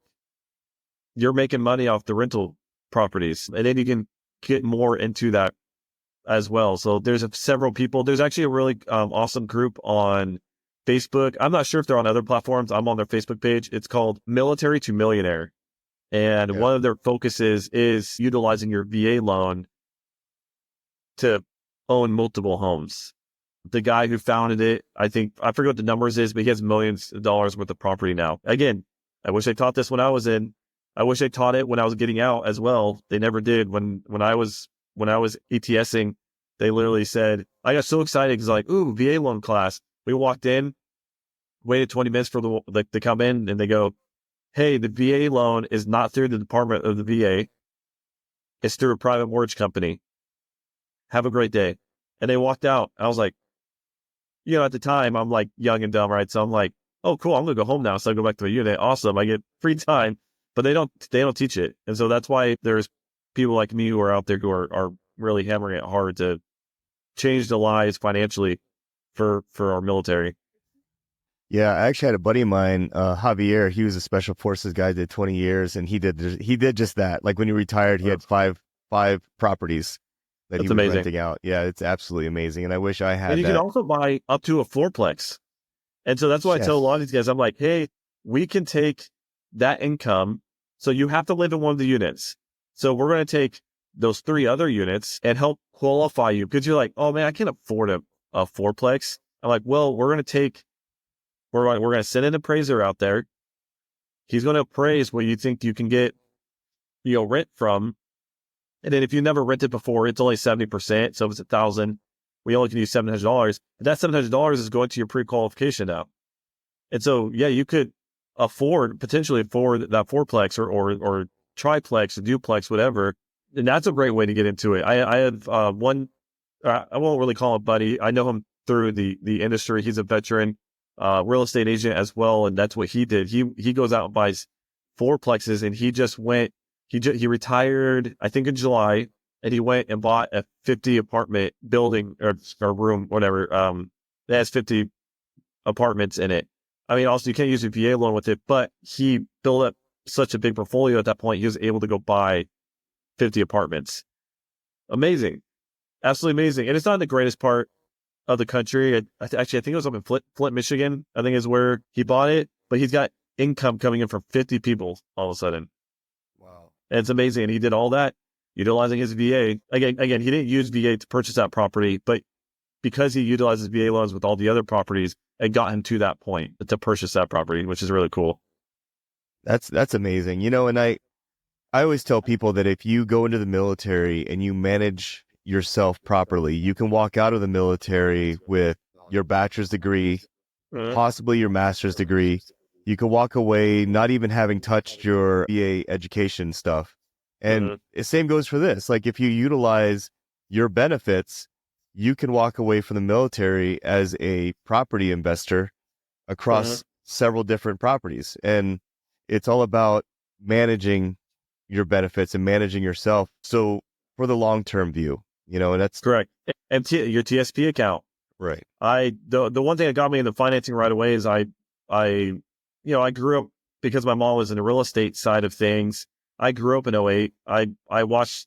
You're making money off the rental properties. And then you can get more into that as well. So there's several people. There's actually a really awesome group on Facebook. I'm not sure if they're on other platforms. I'm on their Facebook page. It's called Military to Millionaire. And one of their focuses is utilizing your VA loan to own multiple homes. The guy who founded it, I forget what the numbers is, but he has millions of dollars worth of property now. Again, I wish I taught this when I was in. I wish I taught it when I was getting out as well. They never did. When I was ETSing, they literally said, I got so excited because like, ooh, VA loan class. We walked in, waited 20 minutes for to come in, and they go, hey, the VA loan is not through the Department of the VA. It's through a private mortgage company. Have a great day. And they walked out. I was like, at the time, I'm like young and dumb, right? So I'm like, oh, cool. I'm going to go home now. So I go back to my unit. Awesome. I get free time, but they don't teach it. And so that's why there's people like me who are out there who are really hammering it hard to change the lives financially for our military. Yeah, I actually had a buddy of mine, Javier. He was a special forces guy, did 20 years, and he did just that. Like when he retired, he had five properties that he was renting out. Yeah, it's absolutely amazing, and I wish I had. And you can also buy up to a fourplex, and so that's why I tell a lot of these guys, I'm like, hey, we can take that income. So you have to live in one of the units. So we're going to take those 3 other units and help qualify you because you're like, oh man, I can't afford a fourplex. I'm like, well, we're going to send an appraiser out there. He's going to appraise what you think you can get, rent from. And then if you never rented before, it's only 70%. So if it's $1,000, we only can use $700. But that $700 is going to your pre-qualification now. And so, yeah, you could potentially afford that fourplex or triplex, or duplex, whatever. And that's a great way to get into it. I have one, I won't really call him buddy. I know him through the industry. He's a veteran real estate agent as well. And that's what he did. He goes out and buys fourplexes, and he retired, I think in July, and he went and bought a 50 apartment building or room, whatever. That has 50 apartments in it. I mean, also you can't use a VA loan with it, but he built up such a big portfolio at that point. He was able to go buy 50 apartments. Amazing. Absolutely amazing. And it's not the greatest part of the country. Actually, I think it was up in Flint, Michigan, I think is where he bought it, but he's got income coming in from 50 people all of a sudden. Wow. And it's amazing. And he did all that utilizing his VA. Again, he didn't use VA to purchase that property, but because he utilizes VA loans with all the other properties, it got him to that point to purchase that property, which is really cool. That's amazing. And I always tell people that if you go into the military and you manage yourself properly, you can walk out of the military with your bachelor's degree, possibly your master's degree. You can walk away not even having touched your BA education stuff. And the same goes for this. Like if you utilize your benefits, you can walk away from the military as a property investor across several different properties. And it's all about managing your benefits and managing yourself. So for the long-term view, and that's correct. And your TSP account. Right. The one thing that got me into financing right away is I grew up because my mom was in the real estate side of things. I grew up in '08. I watched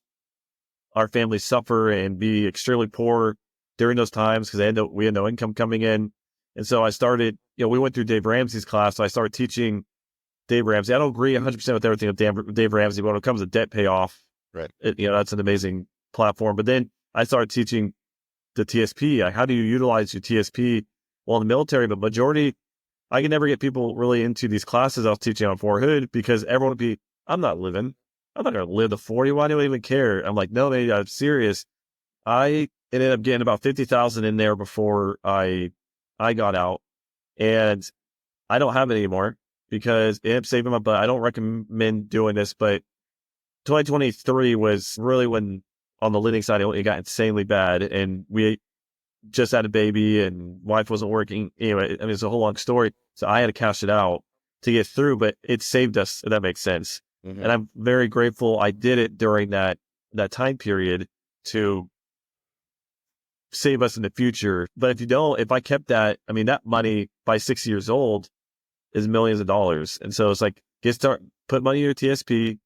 our family suffer and be extremely poor during those times because we had no income coming in. And so I started, we went through Dave Ramsey's class. So I started teaching Dave Ramsey. I don't agree 100% with everything with Dave Ramsey, but when it comes to debt payoff, Right. that's an amazing platform. But then I started teaching the TSP. Like, how do you utilize your TSP while in the military? But majority, I can never get people really into these classes I was teaching on Fort Hood because everyone would be, I'm not going to live to 40. Why do I even care? I'm like, no, man, I'm serious. I ended up getting about 50,000 in there before I got out, and I don't have it anymore because it ended up saving my butt. I don't recommend doing this, but 2023 was really when on the lending side, it got insanely bad, and we just had a baby and wife wasn't working. Anyway, I mean, it's a whole long story. So I had to cash it out to get through, but it saved us, if that makes sense. Mm-hmm. And I'm very grateful I did it during that time period to save us in the future. But if I kept that, I mean, that money by 6 years old is millions of dollars. And so it's like, put money in your TSP,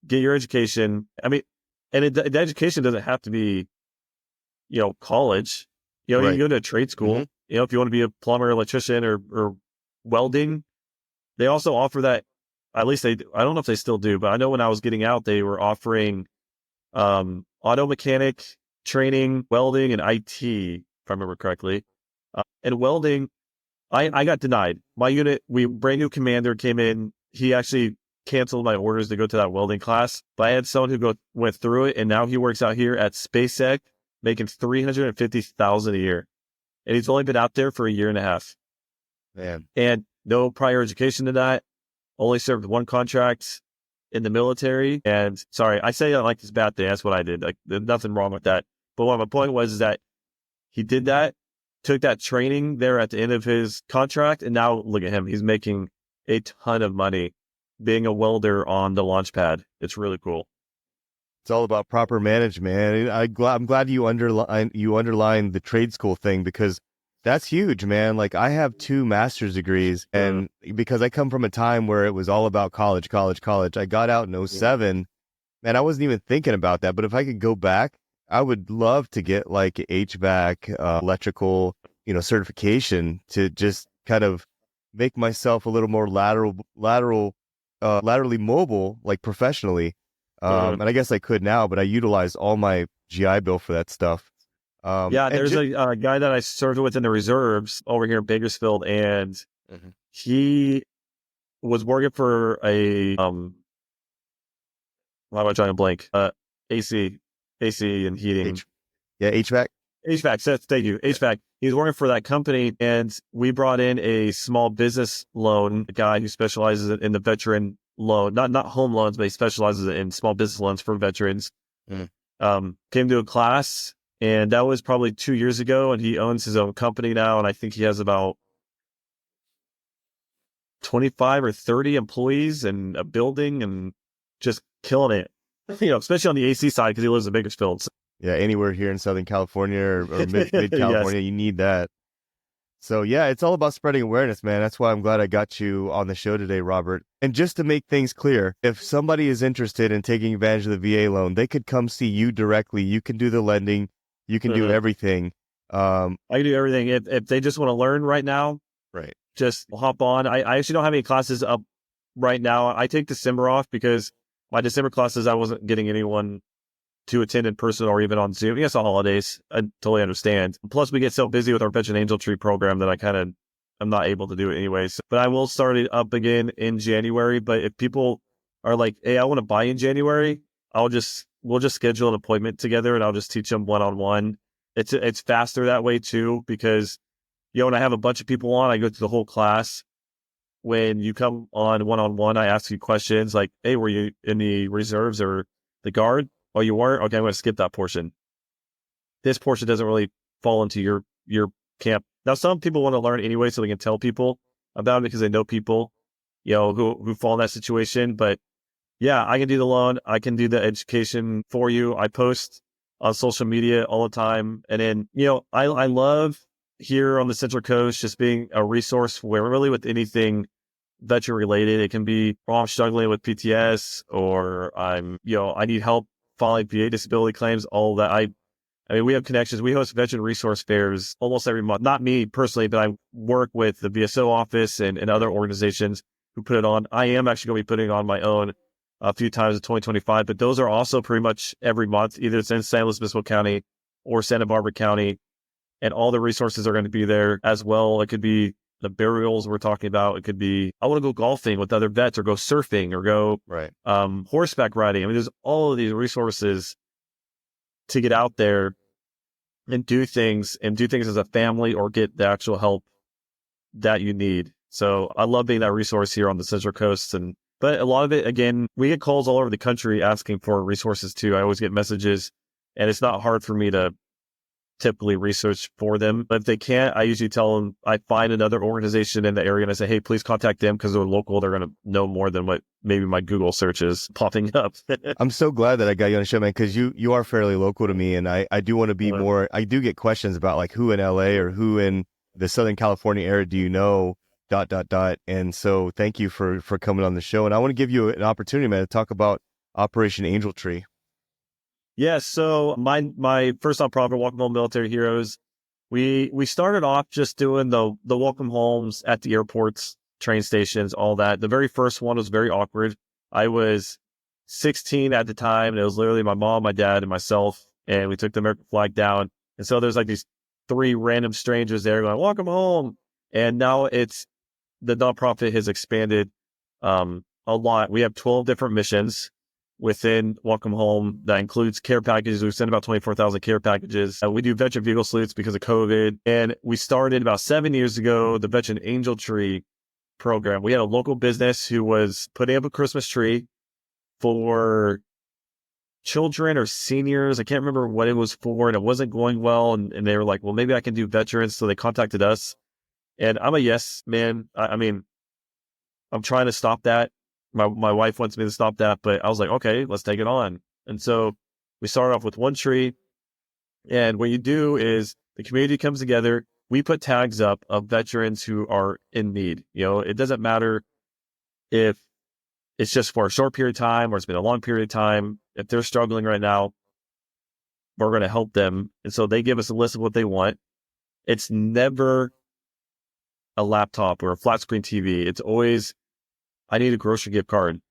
get your education. I mean, and the education doesn't have to be, college. You Right. can go to a trade school. Mm-hmm. If you want to be a plumber, electrician, or welding, they also offer that. At least I don't know if they still do, but I know when I was getting out, they were offering auto mechanic training, welding, and IT, if I remember correctly. And welding, I got denied. My unit, brand new commander came in. He actually canceled my orders to go to that welding class. But I had someone who went through it, and now he works out here at SpaceX, making $350,000 a year. And he's only been out there for a year and a half. Man. And no prior education to that. Only served one contract in the military. And sorry, I say I like this bad thing. That's what I did. Like, there's nothing wrong with that. But what my point was is that he did that, took that training there at the end of his contract, and now look at him. He's making a ton of money being a welder on the launch pad. It's really cool. It's all about proper management. I'm glad you underlined the trade school thing, because that's huge, man. Like, I have 2 master's degrees, and because I come from a time where it was all about college. I got out in 2007, and I wasn't even thinking about that. But if I could go back, I would love to get like HVAC, electrical, certification to just kind of make myself a little more laterally mobile, like professionally. And I guess I could now, but I utilize all my GI Bill for that stuff. There's a guy that I served with in the reserves over here in Bakersfield, and he was working for a why am I trying to blank? AC and heating. HVAC. HVAC. Thank you. HVAC. He was working for that company, and we brought in a small business loan guy who specializes in the veteran loan, not home loans, but he specializes in small business loans for veterans. Came to a class, and that was probably 2 years ago, and he owns his own company now, and I think he has about 25 or 30 employees and a building, and just killing it. Especially on the AC side, because he lives in Bakersfield. So. Yeah, anywhere here in Southern California or mid California, you need that. So yeah, it's all about spreading awareness, man. That's why I'm glad I got you on the show today, Robert. And just to make things clear, if somebody is interested in taking advantage of the VA loan, they could come see you directly. You can do the lending. You can do everything. I can do everything. If they just want to learn right now, right, just hop on. I actually don't have any classes up right now. I take December off because my December classes, I wasn't getting anyone to attend in person or even on Zoom. Yes, on holidays. I totally understand. Plus, we get so busy with our Veteran Angel Tree program that I'm not able to do it anyways. But I will start it up again in January. But if people are like, hey, I want to buy in January, we'll just schedule an appointment together, and I'll just teach them one-on-one. It's faster that way too, because when I have a bunch of people on, I go through the whole class. When you come on one-on-one, I ask you questions like, hey, were you in the reserves or the guard? Oh, you weren't? Okay, I'm going to skip that portion. This portion doesn't really fall into your camp. Now, some people want to learn anyway, so they can tell people about it because they know people, who fall in that situation. But yeah, I can do the loan. I can do the education for you. I post on social media all the time. And then, I love here on the Central Coast just being a resource where really with anything veteran related. It can be, I'm struggling with PTS, or I need help filing VA disability claims, all that. I mean, we have connections. We host veteran resource fairs almost every month. Not me personally, but I work with the VSO office and other organizations who put it on. I am actually going to be putting it on my own a few times in 2025, but those are also pretty much every month. Either it's in San Luis Obispo County or Santa Barbara County, and all the resources are going to be there as well. It could be the burials we're talking about. It could be, I want to go golfing with other vets, or go surfing, or go Right. horseback riding. I mean, there's all of these resources to get out there and do things as a family, or get the actual help that you need. So I love being that resource here on the Central Coast. But a lot of it, again, we get calls all over the country asking for resources too. I always get messages, and it's not hard for me to typically research for them. But if they can't, I usually tell them, I find another organization in the area and I say, hey, please contact them, because they're local. They're going to know more than what maybe my Google search is popping up. I'm so glad that I got you on the show, man, because you are fairly local to me, and I do want to be more. I do get questions about like who in LA or who in the Southern California area do you know, ... And so thank you for coming on the show. And I want to give you an opportunity, man, to talk about Operation Angel Tree. Yeah, so my first nonprofit, Welcome Home Military Heroes, we started off just doing the welcome homes at the airports, train stations, all that. The very first one was very awkward. I was 16 at the time, and it was literally my mom, my dad, and myself, and we took the American flag down. And so there's like these 3 random strangers there going, welcome home. And now the nonprofit has expanded a lot. We have 12 different missions within Welcome Home. That includes care packages. We've sent about 24,000 care packages. We do veteran vehicle salutes because of COVID. And we started about 7 years ago, the Veteran Angel Tree program. We had a local business who was putting up a Christmas tree for children or seniors. I can't remember what it was for, and it wasn't going well. And they were like, well, maybe I can do veterans. So they contacted us. And I'm a yes man. I mean, I'm trying to stop that. My wife wants me to stop that, but I was like, okay, let's take it on. And so we started off with one tree. And what you do is the community comes together. We put tags up of veterans who are in need. You know, it doesn't matter if it's just for a short period of time or it's been a long period of time. If they're struggling right now, we're going to help them. And so they give us a list of what they want. It's never a laptop or a flat screen TV. It's always, I need a grocery gift card.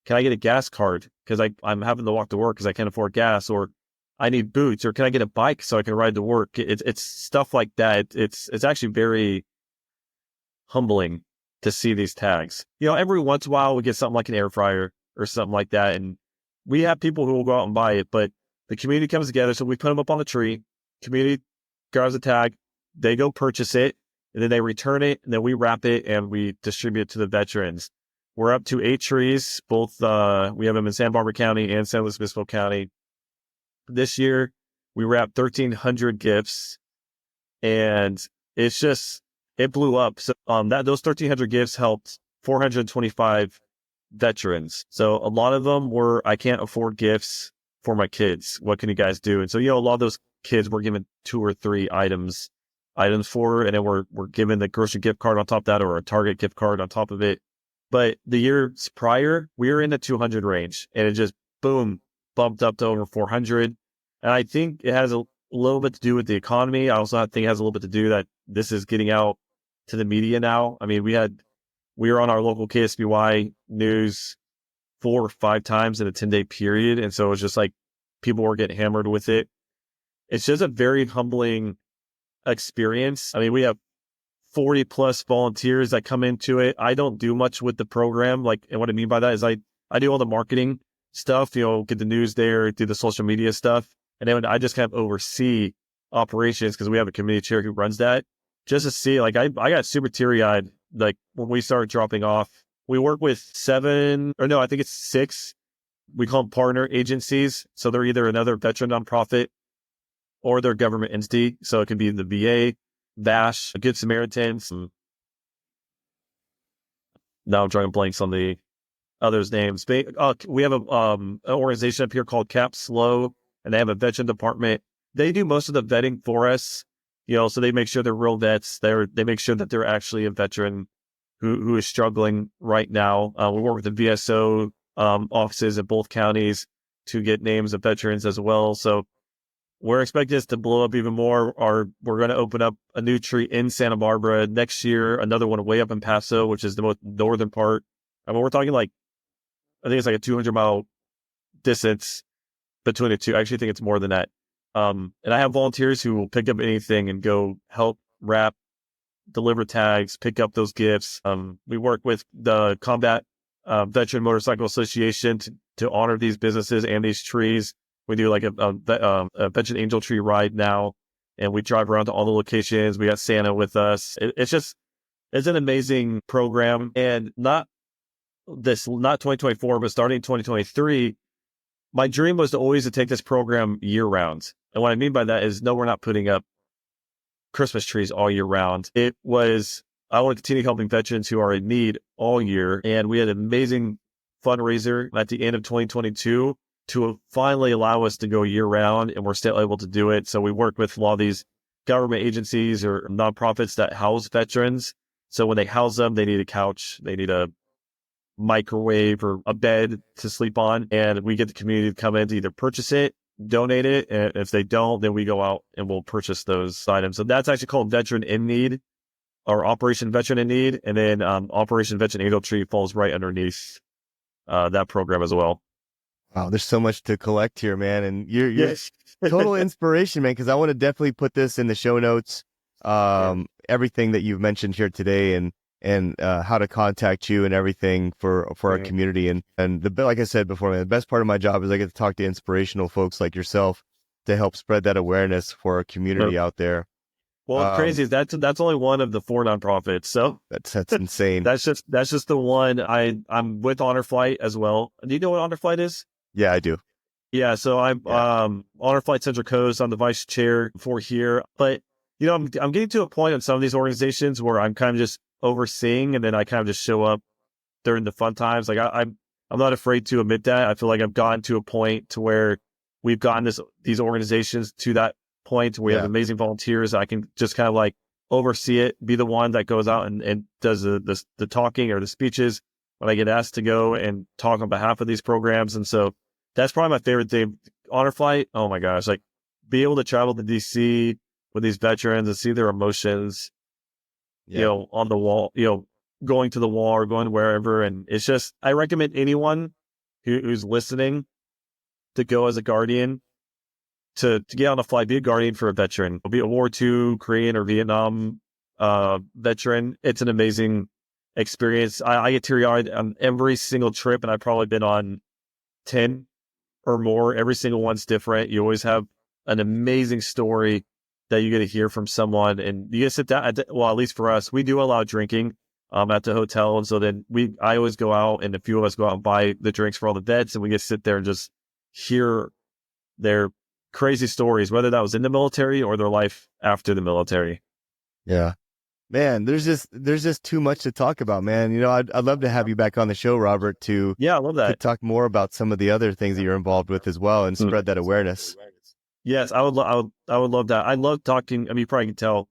Can I get a gas card? Because I'm having to walk to work because I can't afford gas. Or I need boots. Or can I get a bike so I can ride to work? It's stuff like that. It's actually very humbling to see these tags. You know, every once in a while we get something like an air fryer or something like that, and we have people who will go out and buy it. But the community comes together, so we put them up on the tree. Community grabs a tag, they go purchase it, and then they return it, and then we wrap it and we distribute it to the veterans. We're up to 8 trees, both, we have them in Santa Barbara County and San Luis Obispo County. This year, we wrapped 1,300 gifts, and it's just, it blew up. So those 1,300 gifts helped 425 veterans. So a lot of them were, I can't afford gifts for my kids. What can you guys do? And so, you know, a lot of those kids were given 2 or 3 items for, and then we're given the grocery gift card on top of that, or a Target gift card on top of it. But the years prior, we were in the 200 range, and it just, boom, bumped up to over 400. And I think it has a little bit to do with the economy. I also think it has a little bit to do that this is getting out to the media now. I mean, we were on our local KSBY news 4 or 5 times in a 10-day period. And so it's just like people were getting hammered with it. It's just a very humbling experience. I mean, we have 40 plus volunteers that come into it. I don't do much with the program. Like, and what I mean by that is I do all the marketing stuff, you know, get the news there, do the social media stuff. And then I just kind of oversee operations because we have a community chair who runs that. Just to see, like, I got super teary eyed, like when we started dropping off. We work with 7, or no, I think it's 6. We call them partner agencies. So they're either another veteran nonprofit or they're government entity. So it can be the VA, VASH, Good Samaritans. Now I'm drawing blanks on the others' names. We have an organization up here called Cap Slow, and they have a veteran department. They do most of the vetting for us, you know, so they make sure they're real vets. They make sure that they're actually a veteran who is struggling right now. We work with the VSO offices in both counties to get names of veterans as well. So we're expecting this to blow up even more. We're going to open up a new tree in Santa Barbara next year, another one way up in Paso, which is the most northern part. I mean, we're talking like, I think it's like a 200-mile distance between the two. I actually think it's more than that. And I have volunteers who will pick up anything and go help wrap, deliver tags, pick up those gifts. We work with the Combat Veteran Motorcycle Association to honor these businesses and these trees. We do like a Veteran Angel Tree ride now, and we drive around to all the locations. We got Santa with us. It's an amazing program, and not 2024, but starting 2023. My dream was always to take this program year round. And what I mean by that is, no, we're not putting up Christmas trees all year round. I want to continue helping veterans who are in need all year. And we had an amazing fundraiser at the end of 2022 to finally allow us to go year round, and we're still able to do it. So we work with a lot of these government agencies or nonprofits that house veterans. So when they house them, they need a couch, they need a microwave or a bed to sleep on, and we get the community to come in to either purchase it, donate it, and if they don't, then we go out and we'll purchase those items. So that's actually called Veteran in Need, or Operation Veteran in Need, and then Operation Veteran Angel Tree falls right underneath that program as well. Wow, there's so much to collect here, man, and you're total inspiration, man, because I want to definitely put this in the show notes, everything that you've mentioned here today, and how to contact you and everything for our community. And like I said before, man, the best part of my job is I get to talk to inspirational folks like yourself to help spread that awareness for our community out there. Well, what's crazy is that's only one of the 4 nonprofits. So that's insane. that's just the one. I'm with Honor Flight as well. Do you know what Honor Flight is? Yeah, I do. Yeah, so I'm Honor Flight Central Coast. I'm the vice chair for here. But I'm getting to a point in some of these organizations where I'm kind of just overseeing, and then I kind of just show up during the fun times. Like I'm not afraid to admit that. I feel like I've gotten to a point to where we've gotten these organizations to that point where we have amazing volunteers. I can just kind of like oversee it, be the one that goes out and does the talking or the speeches when I get asked to go and talk on behalf of these programs. And so that's probably my favorite thing. Honor Flight, oh my gosh, like be able to travel to DC with these veterans and see their emotions, on the wall, going to the wall or going wherever. And it's just, I recommend anyone who's listening to go as a guardian, to get on a flight, be a guardian for a veteran, be a War II, Korean, or Vietnam veteran. It's an amazing experience. I get teary-eyed on every single trip, and I've probably been on 10 or more. Every single one's different. You always have an amazing story that you get to hear from someone, and you get to sit down. Well, at least for us, we do allow drinking at the hotel, and so then I always go out, and a few of us go out and buy the drinks for all the vets, and we get to sit there and just hear their crazy stories, whether that was in the military or their life after the military. Yeah, man, there's just too much to talk about, man. I'd love to have you back on the show, Robert, to I love that, to talk more about some of the other things that you're involved with as well, and spread that awareness. Yes, I would love that. I love talking. I mean, you probably can tell.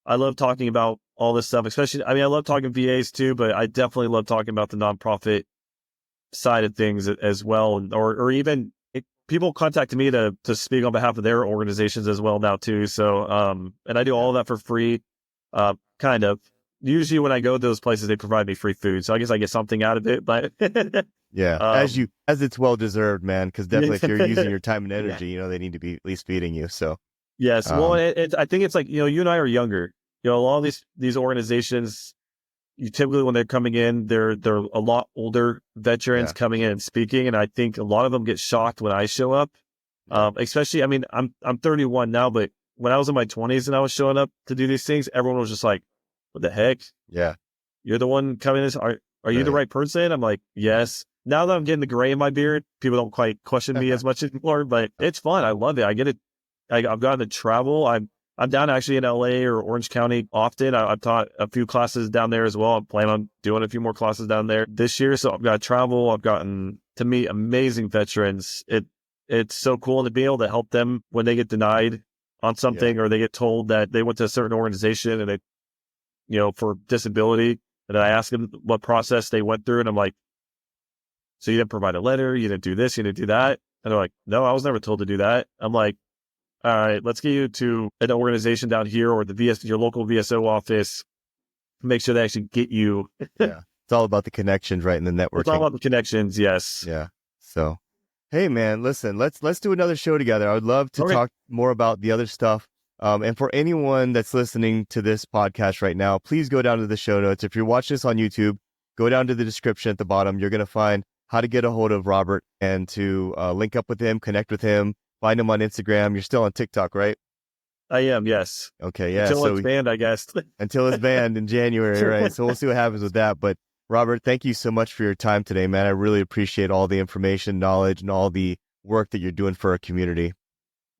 I love talking about all this stuff, especially, I love talking VAs too, but I definitely love talking about the nonprofit side of things as well. Or even people contacted me to speak on behalf of their organizations as well now too. So, and I do all of that for free, kind of. Usually when I go to those places, they provide me free food. So I guess I get something out of it, but yeah, as it's well deserved, man. Because definitely, if you're using your time and energy, they need to be at least feeding you. So yes, well, I think it's like you and I are younger. A lot of these organizations, you typically when they're coming in, they're a lot older veterans coming in and speaking, and I think a lot of them get shocked when I show up. Especially, I'm 31 now, but when I was in my 20s and I was showing up to do these things, everyone was just like, "What the heck? Yeah, you're the one coming in. Are you the right person?" I'm like, "Yes." Now that I'm getting the gray in my beard, people don't quite question me as much anymore, but it's fun. I love it. I get it. I've gotten to travel. I'm down actually in LA or Orange County often. I've taught a few classes down there as well. I plan on doing a few more classes down there this year. So I've got to travel. I've gotten to meet amazing veterans. It's so cool to be able to help them when they get denied on something or they get told that they went to a certain organization and they, for disability. And I ask them what process they went through. And I'm like, so you didn't provide a letter, you didn't do this, you didn't do that. And they're like, no, I was never told to do that. I'm like, all right, let's get you to an organization down here or your local VSO office. Make sure they actually get you. Yeah. It's all about the connections, right? And the networking. It's all about the connections. Yes. Yeah. So, hey man, listen, let's do another show together. I would love to talk more about the other stuff. And for anyone that's listening to this podcast right now, please go down to the show notes. If you're watching this on YouTube, go down to the description at the bottom. You're going to find how to get a hold of Robert and to link up with him, connect with him, find him on Instagram. You're still on TikTok, right? I am, yes. Okay, yeah. Until it's banned, I guess. Until it's banned in January, right? So we'll see what happens with that. But Robert, thank you so much for your time today, man. I really appreciate all the information, knowledge, and all the work that you're doing for our community.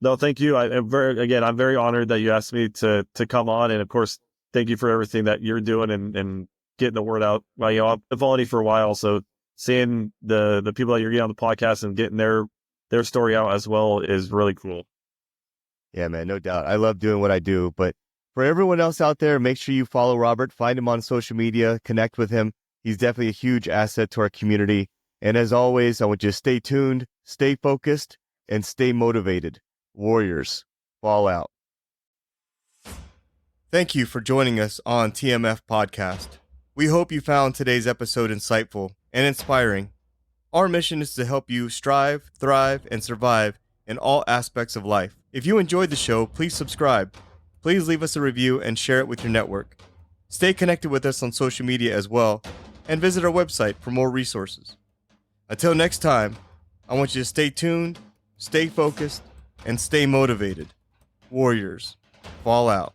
No, thank you. I'm very honored that you asked me to come on. And of course, thank you for everything that you're doing and getting the word out. Well, you know, I've followed you for a while, so seeing the people that you're getting on the podcast and getting their story out as well is really cool. Yeah, man, no doubt. I love doing what I do. But for everyone else out there, make sure you follow Robert, find him on social media, connect with him. He's definitely a huge asset to our community. And as always, I want you to stay tuned, stay focused, and stay motivated. Warriors, fall out. Thank you for joining us on TMF Podcast. We hope you found today's episode insightful and inspiring. Our mission is to help you strive, thrive, and survive in all aspects of life. If you enjoyed the show, please subscribe. Please leave us a review and share it with your network. Stay connected with us on social media as well, and visit our website for more resources. Until next time, I want you to stay tuned, stay focused, and stay motivated. Warriors, fall out.